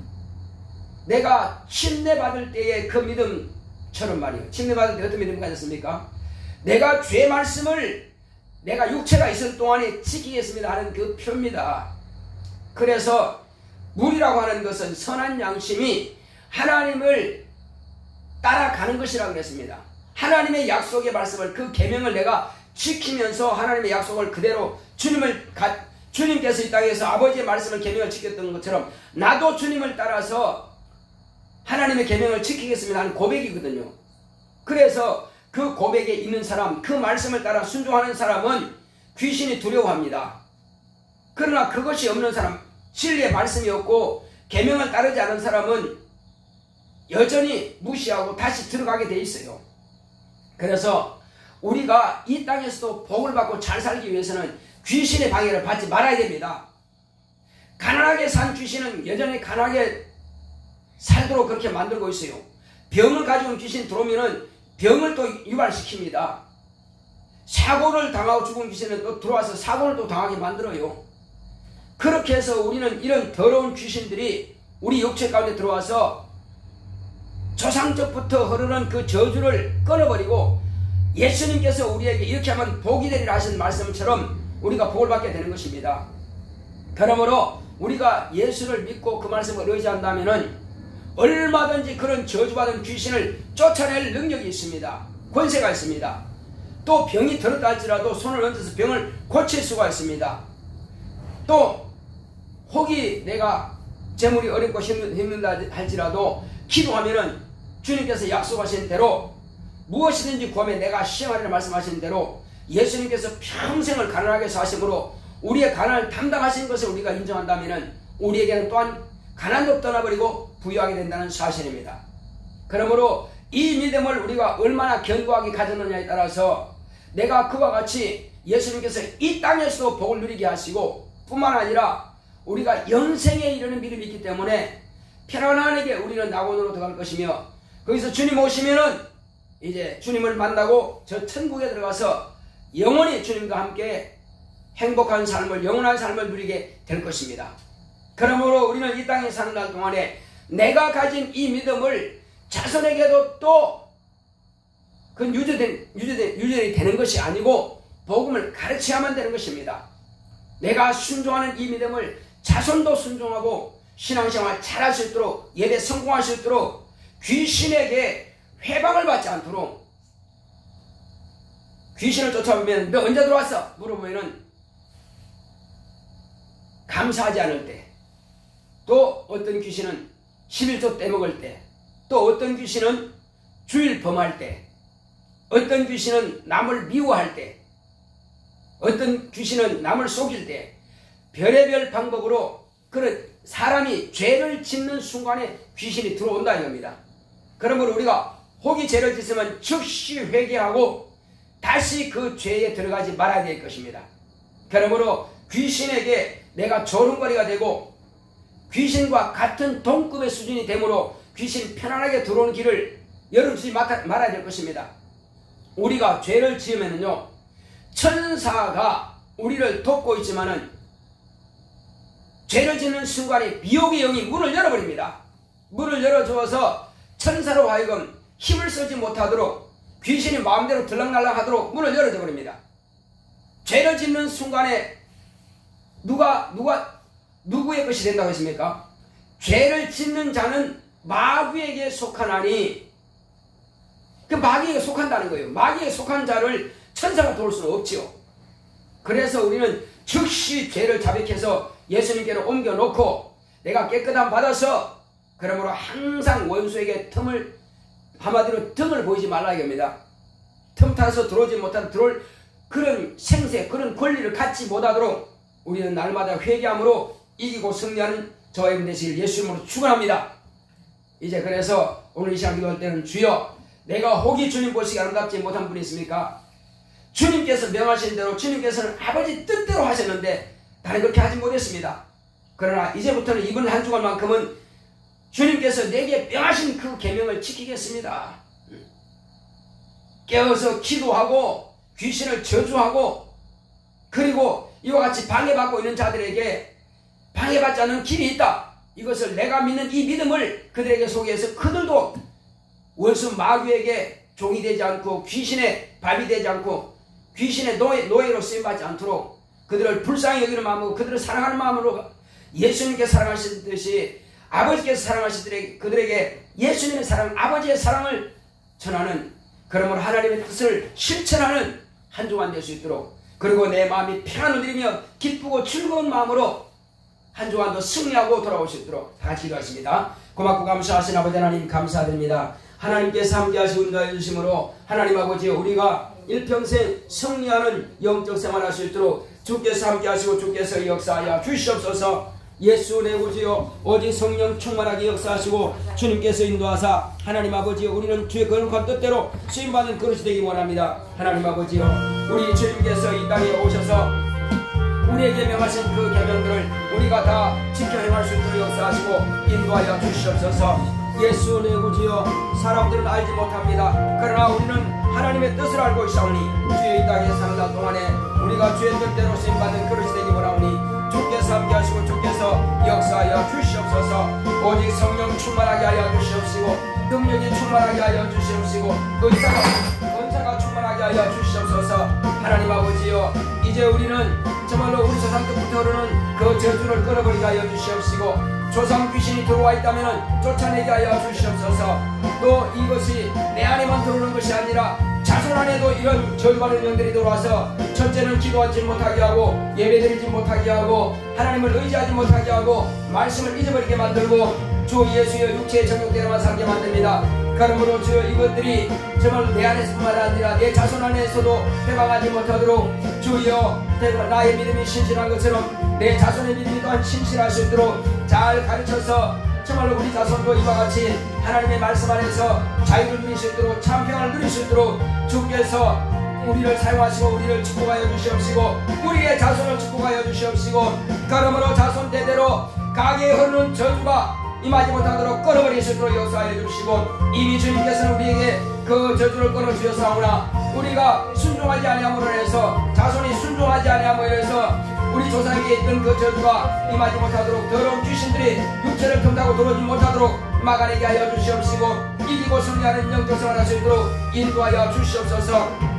내가 침례받을 때의 그 믿음처럼 말이에요. 침례받을 때 어떤 믿음을 가졌습니까? 내가 죄 말씀을 내가 육체가 있을 동안에 지키겠습니다 하는 그 표입니다. 그래서 물이라고 하는 것은 선한 양심이 하나님을 따라가는 것이라고 그랬습니다. 하나님의 약속의 말씀을, 그 계명을 내가 지키면서 하나님의 약속을 그대로 주님께서 이 땅에서 아버지의 말씀을 계명을 지켰던 것처럼 나도 주님을 따라서 하나님의 계명을 지키겠습니다 하는 고백이거든요. 그래서 그 고백에 있는 사람, 그 말씀을 따라 순종하는 사람은 귀신이 두려워합니다. 그러나 그것이 없는 사람, 진리의 말씀이 없고 계명을 따르지 않은 사람은 여전히 무시하고 다시 들어가게 돼 있어요. 그래서 우리가 이 땅에서도 복을 받고 잘 살기 위해서는 귀신의 방해를 받지 말아야 됩니다. 가난하게 산 귀신은 여전히 가난하게 살도록 그렇게 만들고 있어요. 병을 가지고 온 귀신 들어오면은 병을 또 유발시킵니다. 사고를 당하고 죽은 귀신은 또 들어와서 사고를 또 당하게 만들어요. 그렇게 해서 우리는 이런 더러운 귀신들이 우리 육체 가운데 들어와서 조상적부터 흐르는 그 저주를 끊어버리고 예수님께서 우리에게 이렇게 하면 복이 되리라 하신 말씀처럼 우리가 복을 받게 되는 것입니다. 그러므로 우리가 예수를 믿고 그 말씀을 의지한다면 얼마든지 그런 저주받은 귀신을 쫓아낼 능력이 있습니다. 권세가 있습니다. 또 병이 들었다 할지라도 손을 얹어서 병을 고칠 수가 있습니다. 또 혹이 내가 재물이 어렵고 힘들다 할지라도 기도하면은 주님께서 약속하신 대로 무엇이든지 구하면 내가 시행하리라 말씀하신 대로 예수님께서 평생을 가난하게 사심으로 우리의 가난을 담당하신 것을 우리가 인정한다면 우리에게는 또한 가난도 떠나버리고 부유하게 된다는 사실입니다. 그러므로 이 믿음을 우리가 얼마나 견고하게 가졌느냐에 따라서 내가 그와 같이 예수님께서 이 땅에서도 복을 누리게 하시고 뿐만 아니라 우리가 영생에 이르는 믿음이 있기 때문에 편안하게 우리는 낙원으로 들어갈 것이며 거기서 주님 오시면은 이제 주님을 만나고 저 천국에 들어가서 영원히 주님과 함께 행복한 삶을, 영원한 삶을 누리게 될 것입니다. 그러므로 우리는 이 땅에 사는 날 동안에 내가 가진 이 믿음을 자손에게도 또 그 유전이 되는 것이 아니고 복음을 가르쳐야만 되는 것입니다. 내가 순종하는 이 믿음을 자손도 순종하고 신앙생활 잘할 수 있도록 예배 성공할 수 있도록 귀신에게 회방을 받지 않도록 귀신을 쫓아보면 너 언제 들어왔어? 물어보면은 감사하지 않을 때, 또 어떤 귀신은 11조 떼먹을 때, 또 어떤 귀신은 주일 범할 때, 어떤 귀신은 남을 미워할 때, 어떤 귀신은 남을 속일 때, 별의별 방법으로 그런 사람이 죄를 짓는 순간에 귀신이 들어온다 이겁니다. 그러므로 우리가 혹이 죄를 짓으면 즉시 회개하고 다시 그 죄에 들어가지 말아야 될 것입니다. 그러므로 귀신에게 내가 조롱거리가 되고 귀신과 같은 동급의 수준이 되므로 귀신 편안하게 들어오는 길을 열어주지 말아야 될 것입니다. 우리가 죄를 지으면요, 천사가 우리를 돕고 있지만은 죄를 짓는 순간에 미혹의 영이 문을 열어버립니다. 문을 열어주어서 천사로 하여금 힘을 쓰지 못하도록 귀신이 마음대로 들락날락하도록 문을 열어줘 버립니다. 죄를 짓는 순간에 누구의 것이 된다고 했습니까? 죄를 짓는 자는 마귀에게 속하나니, 그 마귀에게 속한다는 거예요. 마귀에게 속한 자를 천사가 도울 수는 없지요. 그래서 우리는 즉시 죄를 자백해서 예수님께로 옮겨놓고 내가 깨끗함 받아서, 그러므로 항상 원수에게 한마디로 등을 보이지 말라 이겁니다. 틈 타서 들어오지 못한 들어올 그런 생세, 그런 권리를 갖지 못하도록 우리는 날마다 회개함으로 이기고 승리하는 저와 여러분 되시길 예수 이름으로 축원합니다. 이제 그래서 오늘 이 시간 기도할 때는 주여, 내가 혹이 주님 보시기 아름답지 못한 분이 있습니까? 주님께서 명하신 대로 주님께서는 아버지 뜻대로 하셨는데 다른 그렇게 하지 못했습니다. 그러나 이제부터는 이번 한 주간만큼은 주님께서 내게 명하신 그 계명을 지키겠습니다. 깨어서 기도하고 귀신을 저주하고, 그리고 이와 같이 방해받고 있는 자들에게 방해받지 않는 길이 있다. 이것을 내가 믿는 이 믿음을 그들에게 소개해서 그들도 원수 마귀에게 종이 되지 않고 귀신의 밥이 되지 않고 귀신의 노예로 쓰임받지 않도록 그들을 불쌍히 여기는 마음으로, 그들을 사랑하는 마음으로 예수님께 사랑하시듯이 아버지께서 사랑하시듯이 그들에게 예수님의 사랑, 아버지의 사랑을 전하는, 그러므로 하나님의 뜻을 실천하는 한 주간 될 수 있도록, 그리고 내 마음이 평안을 누리며 기쁘고 즐거운 마음으로 한 주간도 승리하고 돌아올 수 있도록 다 같이 기도하십니다. 고맙고 감사하신 아버지 하나님 감사드립니다. 하나님께서 함께 하시고 인도하여 주심으로 하나님 아버지 우리가 일평생 승리하는 영적 생활할 수 있도록 주께서 함께 하시고 주께서 역사하여 주시옵소서. 예수 내 구주여 오직 성령 충만하게 역사하시고 주님께서 인도하사 하나님 아버지여 우리는 주의 거룩한 뜻대로 쓰임받는 그릇이 되기 원합니다. 하나님 아버지여 우리 주님께서 이 땅에 오셔서 우리에게 명하신 그 계명들을 우리가 다 지켜 행할 수 있도록 역사하시고 인도하여 주시옵소서. 예수 내 구주여 사람들은 알지 못합니다. 그러나 우리는 하나님의 뜻을 알고 있사오니 주의 이 땅에 사는 날 동안에 우리가 주의 뜻대로 쓰임받는 그릇이 되기 원하오니 주께서 함께 하시고 주께서 역사하여 주시옵소서. 오직 성령 충만하게 하여 주시옵시고 능력이 충만하게 하여 주시옵시고 은사가 충만하게 하여 주시옵소서. 하나님 아버지여 이제 우리는 정말로 우리 조상 때부터 흐르는 그 저주를 끊어버리게 하여 주시옵시고 조상 귀신이 들어와 있다면 쫓아내게 하여 주시옵소서. 또 이것이 내 안에만 들어오는 것이 아니라 자손 안에도 이런 저주받은 영들이 들어와서 첫째는 기도하지 못하게 하고 예배드리지 못하게 하고 하나님을 의지하지 못하게 하고 말씀을 잊어버리게 만들고 주 예수의 육체의 정욕대로만 살게 만듭니다. 그러므로 주여 이것들이 정말 내 안에서뿐만 아니라 내 자손 안에서도 해방하지 못하도록 주여 나의 믿음이 신실한 것처럼 내 자손의 믿음이 또한 신실할 수 있도록 잘 가르쳐서 정말로 우리 자손도 이와 같이 하나님의 말씀 안에서 자유를 누릴 수 있도록 참평을 누릴 수 있도록 주께서 우리를 사용하시고 우리를 축복하여 주시옵시고 우리의 자손을 축복하여 주시옵시고 그러므로 자손 대대로 가게에 흐르는 저주가 임하지 못하도록 끊어버릴 수 있도록 역사하여 주시고 이미 주님께서는 우리에게 그 저주를 끊어주셨사오나 우리가 순종하지 아니함으로 해서 자손이 순종하지 아니함으로 해서 우리 조상에게 있던 그 저주가 임하지 못하도록 더러운 귀신들이 육체를 틈타고 들어오지 못하도록 막아내게 하여 주시옵시고 이기고 승리하는 영적 생활을 할 수 있도록 인도하여 주시옵소서.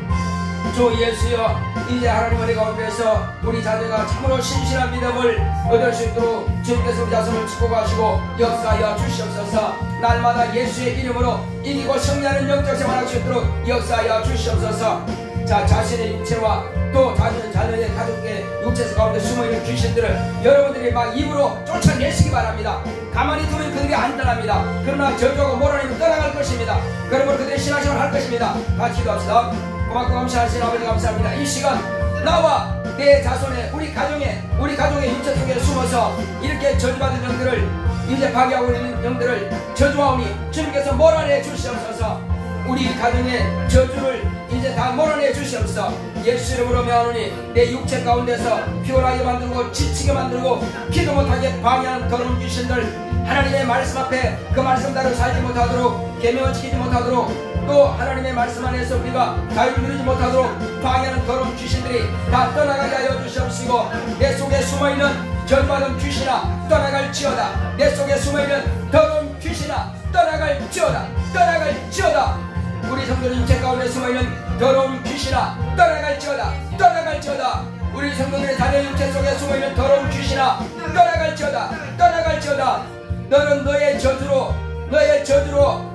주 예수여 이제 하나님 은혜 가운데서 우리 자녀가 참으로 신실한 믿음을 얻을 수 있도록 주님께서 우리 자손을 축복하시고 역사하여 주시옵소서. 날마다 예수의 이름으로 이기고 승리하는 영적 생활을 할 수 있도록 역사하여 주시옵소서. 자, 자신의 육체와 또 자녀의 가족의 육체 가운데 숨어있는 귀신들을 여러분들이 막 입으로 쫓아내시기 바랍니다. 가만히 두면 그들이 안 떠납니다. 그러나 저주하고 몰아내면 떠나갈 것입니다. 그러므로 그들의 신앙생활을 할 것입니다. 같이 기도합시다. 고맙고 감사하신 아버지 감사합니다. 이 시간 나와 내 자손의 우리 가족의 육체 속에 숨어서 이렇게 저주받은 영들을 이제 파괴하고 있는 영들을 저주하오니 주님께서 몰아내 주시옵소서. 우리 가정의 저주를 이제 다 몰아내 주시옵소서. 예수 이름으로 명하노니 내 육체 가운데서 피곤하게 만들고 지치게 만들고 기도 못하게 방해하는 더러운 귀신들 하나님의 말씀 앞에 그 말씀대로 살지 못하도록 계명을 지키지 못하도록 또 하나님의 말씀 안에서 우리가 자유를 누리지 못하도록 방해하는 더러운 귀신들이 다 떠나가게 하여 주시옵시고 내 속에 숨어있는 저주받은 귀신아 떠나갈지어다. 내 속에 숨어있는 더러운 귀신아 떠나갈지어다. 떠나갈지어다. 우리 성도들 육체 가운데 숨어있는 더러운 귀신아 떠나갈지어다. 떠나갈지어다. 우리 성도들의 자녀 육체 속에 숨어있는 더러운 귀신아 떠나갈지어다. 떠나갈지어다. 너는 너의 저주로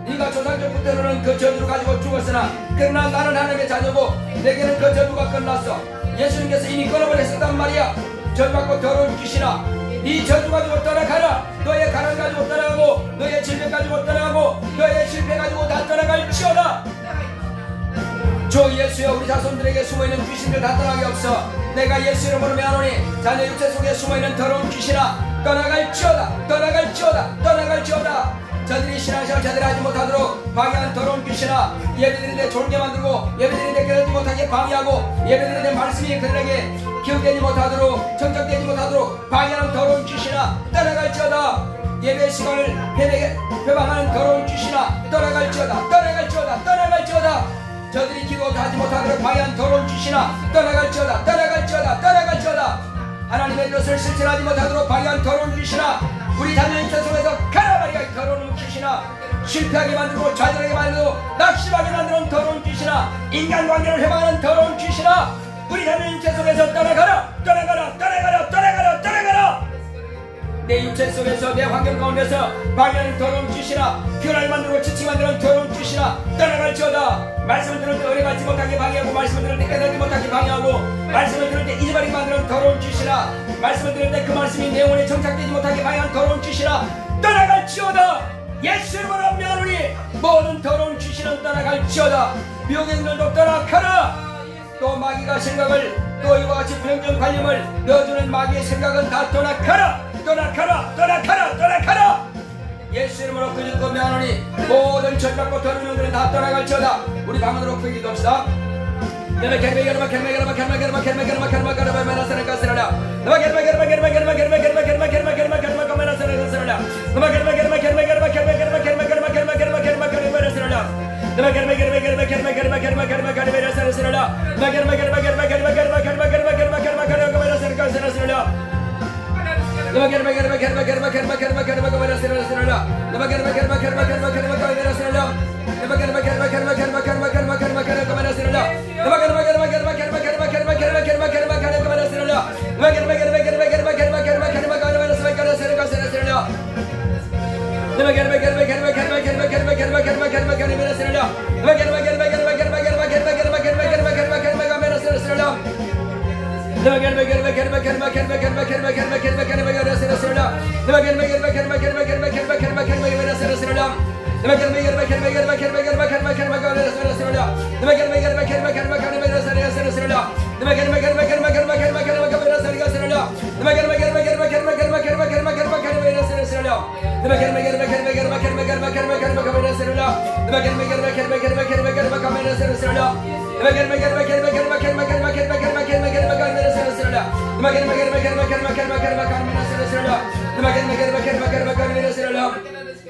네가 조상적부터 흐르는 그 저주를 가지고 죽었으나 그러나 나는 하나님의 자녀고 내게는 그 저주가 끝났어. 예수님께서 이미 끊어버렸단 말이야. 저주받고 더러운 귀신아 네 저주 가지고 떠나가라. 너의 가난 가지고 떠나가고 너의 질병 가지고 떠나가고 너의 실패 가지고 다 떠나갈지어다. 주 예수여 우리 자손들에게 숨어있는 귀신들 다 떠나게 없어. 내가 예수 이름으로 명하노니 자녀 육체 속에 숨어있는 더러운 귀신아 떠나갈지어다. 떠나갈지어다. 떠나갈지어다. 저들이 신앙생활 제대로 하지 못하도록 방해하는 더러운 귀신아 예배드리는데 졸게 만들고 예배드리는데 깨닫지 못하게 방해하고 예배드리는데 말씀이 그들에게 기억되지 못하도록 정착되지 못하도록 방해하는 더러운 귀신아 떠나갈지어다. 예배 시간을 회방하는 더러운 귀신아 떠나갈지어다. 떠나갈지어다. 떠나갈지어다. 저들이 기도도 하지 못하도록 방해하는 더러운 귀신아 떠나갈지어다. 떠나갈지어다. 떠나갈지어다. 하나님의 뜻을 실천하지 못하도록 방해하는 더러운 귀신아 우리 자녀의 육체 속에서 가라바리가 더러운 귀신아 실패하게 만들고 좌절하게 만들고 낙심하게 만드는 더러운 귀신아 인간관계를 회방하는 더러운 귀신아 우리 자녀의 육체 속에서 떠나가라. 떠나가라. 떠나가라. 떠나가라. 떠나가라. 내 육체 속에서 내 환경 가운데서 방해하는 더러운 귀신아 피곤하게 만들고 지치게 만드는 더러운 귀신아 떠나갈지어다. 말씀을 들을 때 은혜 받지 못하게 방해하고 말씀을 들을 때 깨닫지 못하게 방해하고 말씀을 들을 때 잊어버리게 만드는 더러운 귀신아 말씀을 들을 때 그 말씀이 내 영혼에 정착되지 못하게 방해하는 더러운 귀신아 떠나갈지어다. 예수 이름으로 명하노니 모든 더러운 귀신은 떠나갈지어다. 병행들도 떠나가라. 또 마귀가 생각을 또 이와 같이 병정 관념을 넣어주는 마귀의 생각은 다 떠나가라. 떠나가라. 떠나가라. 떠나가라. 예수 이름으로 그리고 명하노니 모든 죄받고 더러운 영들은 다 떠나갈지어다. 우리 방언으로 크게 기도합시다.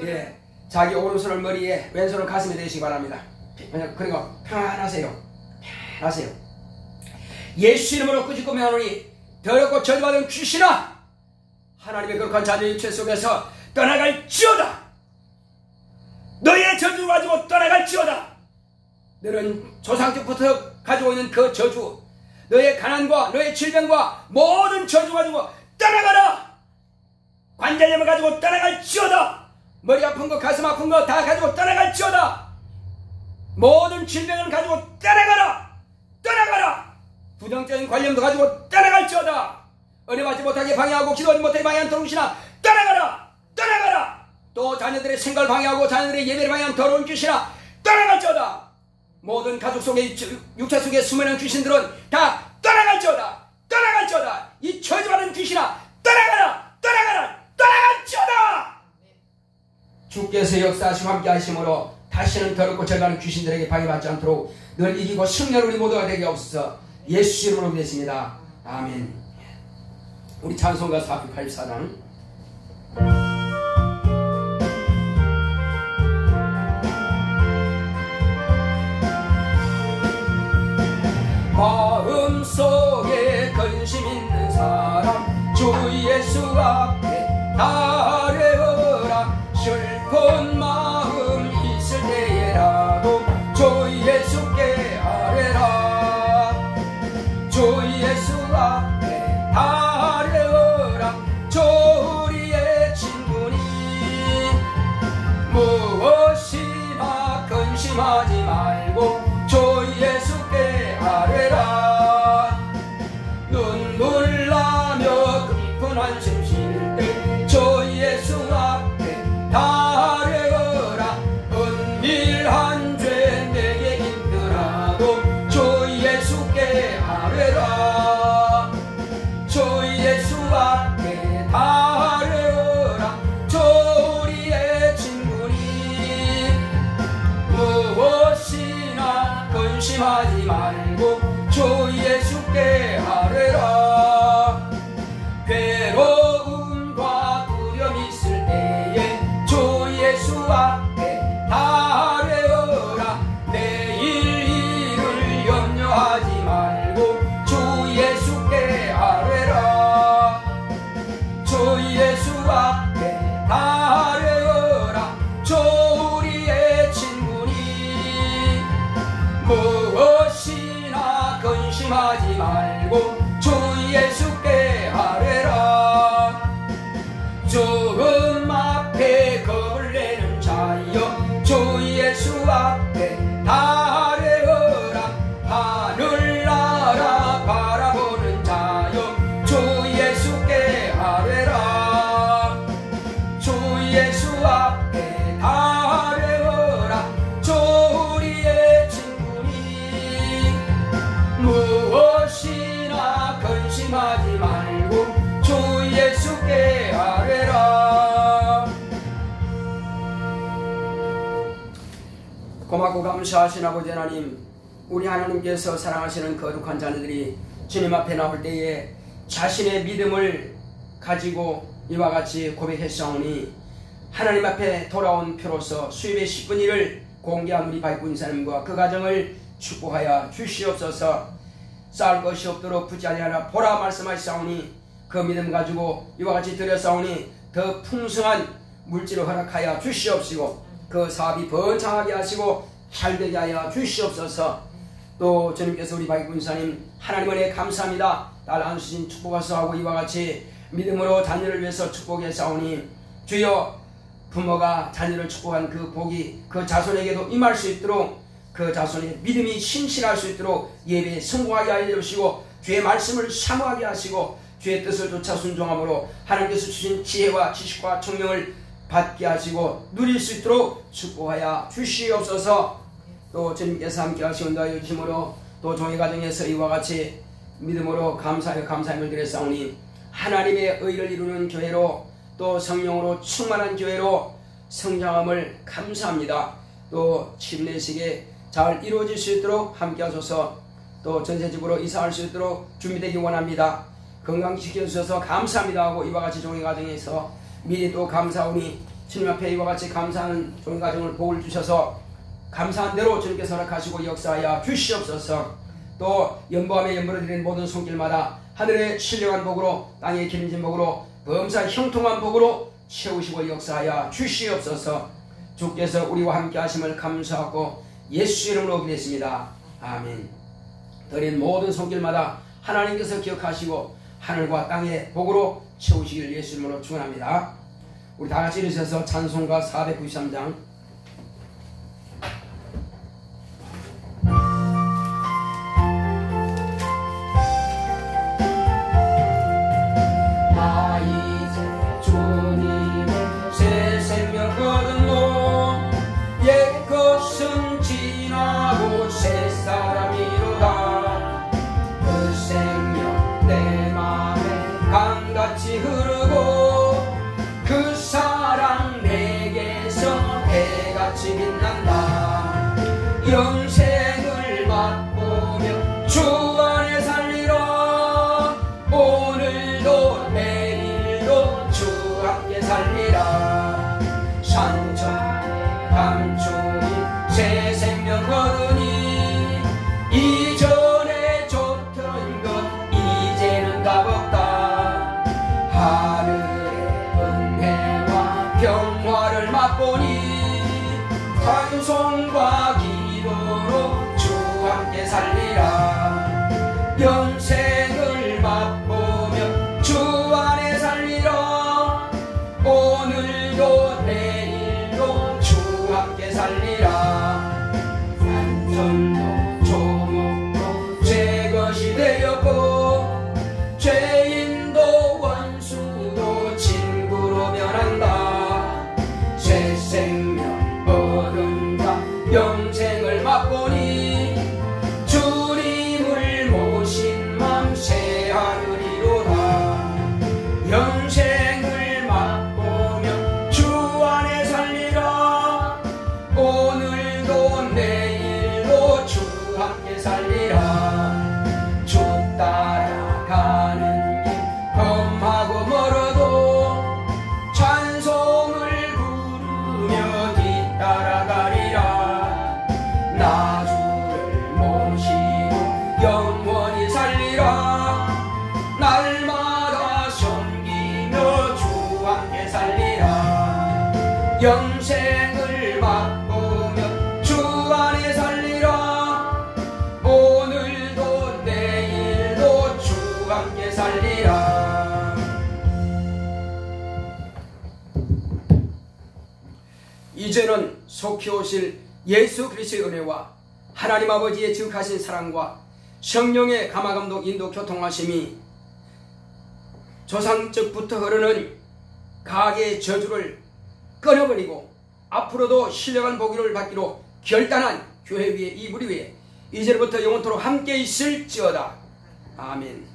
예, 자기 오른손을 머리에 왼손을 가슴에 대시기 바랍니다. 그리고 편안하세요. 편안하세요. 예수 이름으로 꾸짖고 명하노니 더럽고 저주받은 귀신아 하나님의 거룩한 자녀의 육체 속에서 떠나갈지어다. 너의 저주 가지고 떠나갈지어다. 너는 조상적부터 가지고 있는 그 저주, 너의 가난과 너의 질병과 모든 저주 가지고 떠나가라. 관절염을 가지고 떠나갈지어다. 머리 아픈 거 가슴 아픈 거 다 가지고 떠나갈지어다. 모든 질병을 가지고 떠나가라. 떠나가라. 부정적인 관념도 가지고 떠나갈지어다. 은혜받지 못하게 방해하고 기도하지 못하게 방해한 더러운 귀신아 떠나가라. 떠나가라. 또 자녀들의 생각을 방해하고 자녀들의 예배를 방해한 더러운 귀신아 떠나갈지어다. 모든 가족 속에 육체 속에 숨어있는 귀신들은 다 떠나갈지어다. 떠나갈지어다. 이 저주받은 귀신아 떠나가라. 떠나가라. 떠나갈지어다. 주께서 역사하시고 함께 하심으로 다시는 더럽고 저주받은 귀신들에게 방해받지 않도록 늘 이기고 승리를 우리 모두가 되게 없어서 예수 이름으로 믿습니다. 아멘. 우리 찬송가 484장 마음속에 근심 있는 사람 주 예수 앞에 아뢰어라. 슬픈 마음 있을 때에라도 주 예수께 아뢰라. 주 예수 앞에 아뢰어라. 주 우리의 친구니 무엇이나 근심하지 말고 주 예수께 아뢰라. 눈물 나며 깊은 한숨 쉴 때 주 예수 앞에 아뢰어라. 은밀한 죄 내게 힘들어도 주 예수께 아뢰라. 주 예수 앞에 아뢰어라. 주 우리의 친구니 무엇이나 근심하지 말고 주 예수께 아뢰라. 괴로움과 두려움 있을 때에 주 예수 앞에 아뢰어라. 내일 일을 염려하지 말고 주 예수께 아뢰라. 주 예수 앞에 아뢰어라. 주 우리의 친구니 무엇이나 근심하지 말고 주 예수께 아뢰라. 죽음 앞에 겁을 내는 자여 주 예수 앞에 아뢰어라. 하늘나라 바라보는 자여 주 예수께 아뢰라. 주 예수 앞에 의심하지 말고 주 예수께 아뢰라. 고맙고 감사하신 아버지 하나님, 우리 하나님께서 사랑하시는 거룩한 자녀들이 주님 앞에 나올 때에 자신의 믿음을 가지고 이와 같이 고백했사오니 하나님 앞에 돌아온 표로서 수입의 10분의 1을 공개한 우리 바이군 사람과 그 가정을 축복하여 주시옵소서. 쌓을 것이 없도록 부지하지 않아 보라 말씀하시사오니 그 믿음 가지고 이와 같이 드렸사오니 더 풍성한 물질을 허락하여 주시옵시고 그 사업이 번창하게 하시고 잘되게 하여 주시옵소서. 또 주님께서 우리 바이군사님 하나님 은혜 감사합니다. 딸 안수진 축복하소하고 이와 같이 믿음으로 자녀를 위해서 축복했사오니 주여 부모가 자녀를 축복한 그 복이 그 자손에게도 임할 수 있도록 그 자손의 믿음이 신실할 수 있도록 예배에 성공하게 하여 주시고 주의 말씀을 사모하게 하시고 주의 뜻을 쫓아 순종함으로 하나님께서 주신 지혜와 지식과 총명을 받게 하시고 누릴 수 있도록 축복하여 주시옵소서. 또 주님께서 함께 하시온다 하여 주심으로 또 종의 가정에서 이와 같이 믿음으로 감사하여 감사함을 드렸사오니 하나님의 의를 이루는 교회로 또 성령으로 충만한 교회로 성장함을 감사합니다. 또 침례식에 잘 이루어질 수 있도록 함께 하소서. 또 전세집으로 이사할 수 있도록 준비되기 원합니다. 건강시켜주셔서 감사합니다 하고 이와 같이 종의 가정에서 미리 또 감사하오니 주님 앞에 이와 같이 감사하는 종의 가정을 복을 주셔서 감사한 대로 주님께서 허락하시고 역사하여 주시옵소서. 또 연보함에 연보를 드리는 모든 손길마다 하늘의 신령한 복으로 땅의 기름진 복으로 범사 형통한 복으로 채우시고 역사하여 주시옵소서. 주께서 우리와 함께 하심을 감사하고 예수 이름으로 기도했습니다. 아멘. 드린 모든 손길마다 하나님께서 기억하시고 하늘과 땅의 복으로 채우시길 예수 이름으로 축원합니다. 우리 다같이 일으셔서 찬송가 493장 영생을 맛보며 주 안에 살리라. 오늘도 내일도 주 함께 살리라. 산천 감추니 새 생명 얻으니 이전에 좋던 것 이제는 값없다. 하늘의 은혜와 평화를 맛보니 찬송과 기도로 주 함께 살리라. 영생을 맛보며 주 안에 살리라. 오늘도 내일도 주 함께 살리라. 산천도 조목도 제 것이 되었고 죄인도 원수도 친구로 변한다. 새 생명 영생을 맛보니 주님을 모신 맘 새하늘이로다. 영생을 맛보며 주 안에 살리라. 오늘도 내일도 주 함께 살리라. 주 따라가는 길 험하고 멀어도 찬송을 부르며 뒤따라가리라. 나 주를 모시고 영원히 살리라. 날마다 섬기며 주 함께 살리라. 영생을 맛보며 주 안에 살리라. 오늘도 내일도 주 함께 살리라. 이제는 속히 오실 예수 그리스도의 은혜와 하나님 아버지의 지극하신 사랑과 성령의 감화감동 인도 교통하심이 조상적부터 흐르는 가계의 저주를 끊어버리고 앞으로도 신령한 복위를 받기로 결단한 교회 위에 이 무리 위에 이제부터 영원토록 함께 있을지어다. 아멘.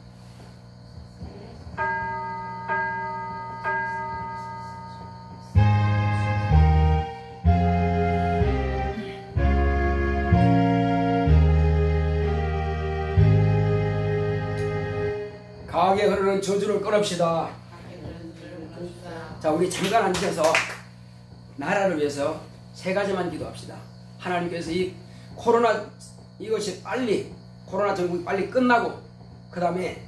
강하게 흐르는 저주를 끊읍시다. 자, 우리 잠깐 앉으셔서 나라를 위해서 세 가지만 기도합시다. 하나님께서 이 코로나 이것이 빨리 코로나 정국이 빨리 끝나고 그 다음에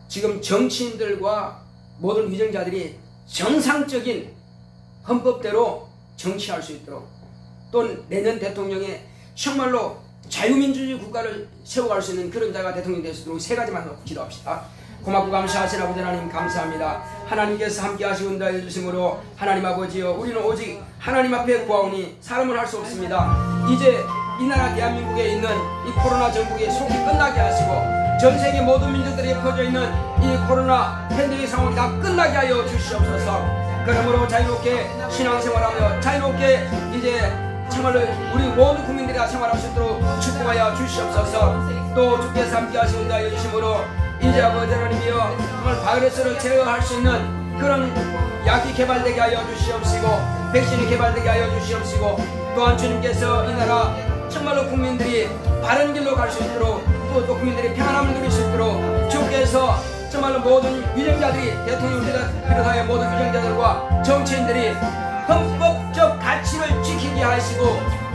지금 정치인들과 모든 위정자들이 정상적인 헌법대로 정치할 수 있도록 또 내년 대통령에 정말로 자유민주주의 국가를 세워갈 수 있는 그런 자가 대통령이 될 수 있도록 세 가지만 놓고 기도합시다. 고맙고 감사하신 아버지 하나님 감사합니다. 하나님께서 함께 하시고 인도하여 주심으로 하나님 아버지여 우리는 오직 하나님 앞에 구하오니 사람은 할 수 없습니다. 이제 이 나라 대한민국에 있는 이 코로나 전국이 속히 끝나게 하시고 전 세계 모든 민족들이 퍼져 있는 이 코로나 팬데믹 상황이 다 끝나게 하여 주시옵소서. 그러므로 자유롭게 신앙생활하며 자유롭게 이제 정말로 우리 모든 국민들이 다 생활할 수 있도록 축복하여 주시옵소서. 또 주께서 함께 하시고 인도하여 주심으로 이제 아버지 하나님이여 정말 바이러스를 제어할 수 있는 그런 약이 개발되게 하여 주시옵시고 백신이 개발되게 하여 주시옵시고 또한 주님께서 이 나라 정말로 국민들이 바른 길로 갈 수 있도록 또 국민들이 평안함을 누릴 수 있도록 주께서 정말로 모든 위정자들이 대통령을 비롯하여 모든 위정자들과 정치인들이 헌법적 가치를 지키게 하시고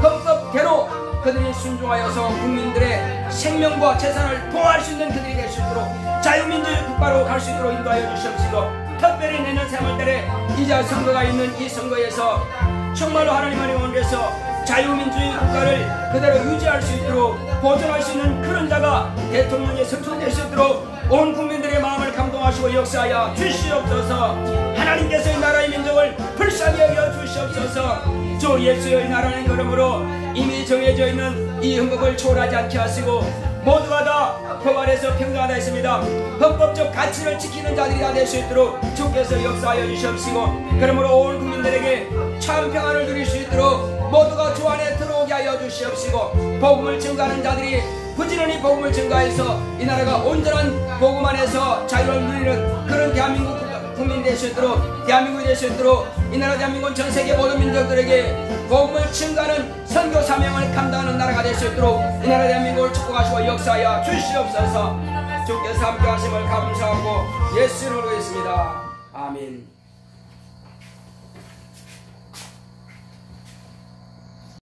헌법대로 그들이 순종하여서 국민들의 생명과 재산을 보호할 수 있는 그들이 될 수 있도록 자유민주주의 국가로 갈 수 있도록 인도하여 주시옵시고 특별히 내년 3월달에 이제 선거가 있는 이 선거에서 정말로 하나님 원해서 자유민주주의 국가를 그대로 유지할 수 있도록 보존할 수 있는 그런 자가 대통령에 선출될 수 있도록 온 국민들의 마음을 감동하시고 역사하여 주시옵소서. 하나님께서 이 나라의 민족을 불쌍히 여겨 주시옵소서. 주 예수의 나라는 그러므로 이미 정해져 있는 이 헌법을 초월하지 않게 하시고 모두가 다 법 아래서 평등하다 했습니다. 헌법적 가치를 지키는 자들이 다 될 수 있도록 주께서 역사하여 주시옵시고 그러므로 온 국민들에게 참 평안을 누릴 수 있도록 모두가 주 안에 들어오게 하여 주시옵시고 복음을 증거하는 자들이 부지런히 복음을 증거해서 이 나라가 온전한 복음 안에서 자유를 누리는 그런 대한민국 국민이 될 수 있도록 대한민국이 될 수 있도록 이 나라 대한민국은 전 세계 모든 민족들에게 복음을 증거하는 선교 사명을 감당하는 나라가 될 수 있도록 이 나라 대한민국을 축복하시고 역사하여 주시옵소서. 주께서 함께 하심을 감사하고 예수 이름으로 했습니다.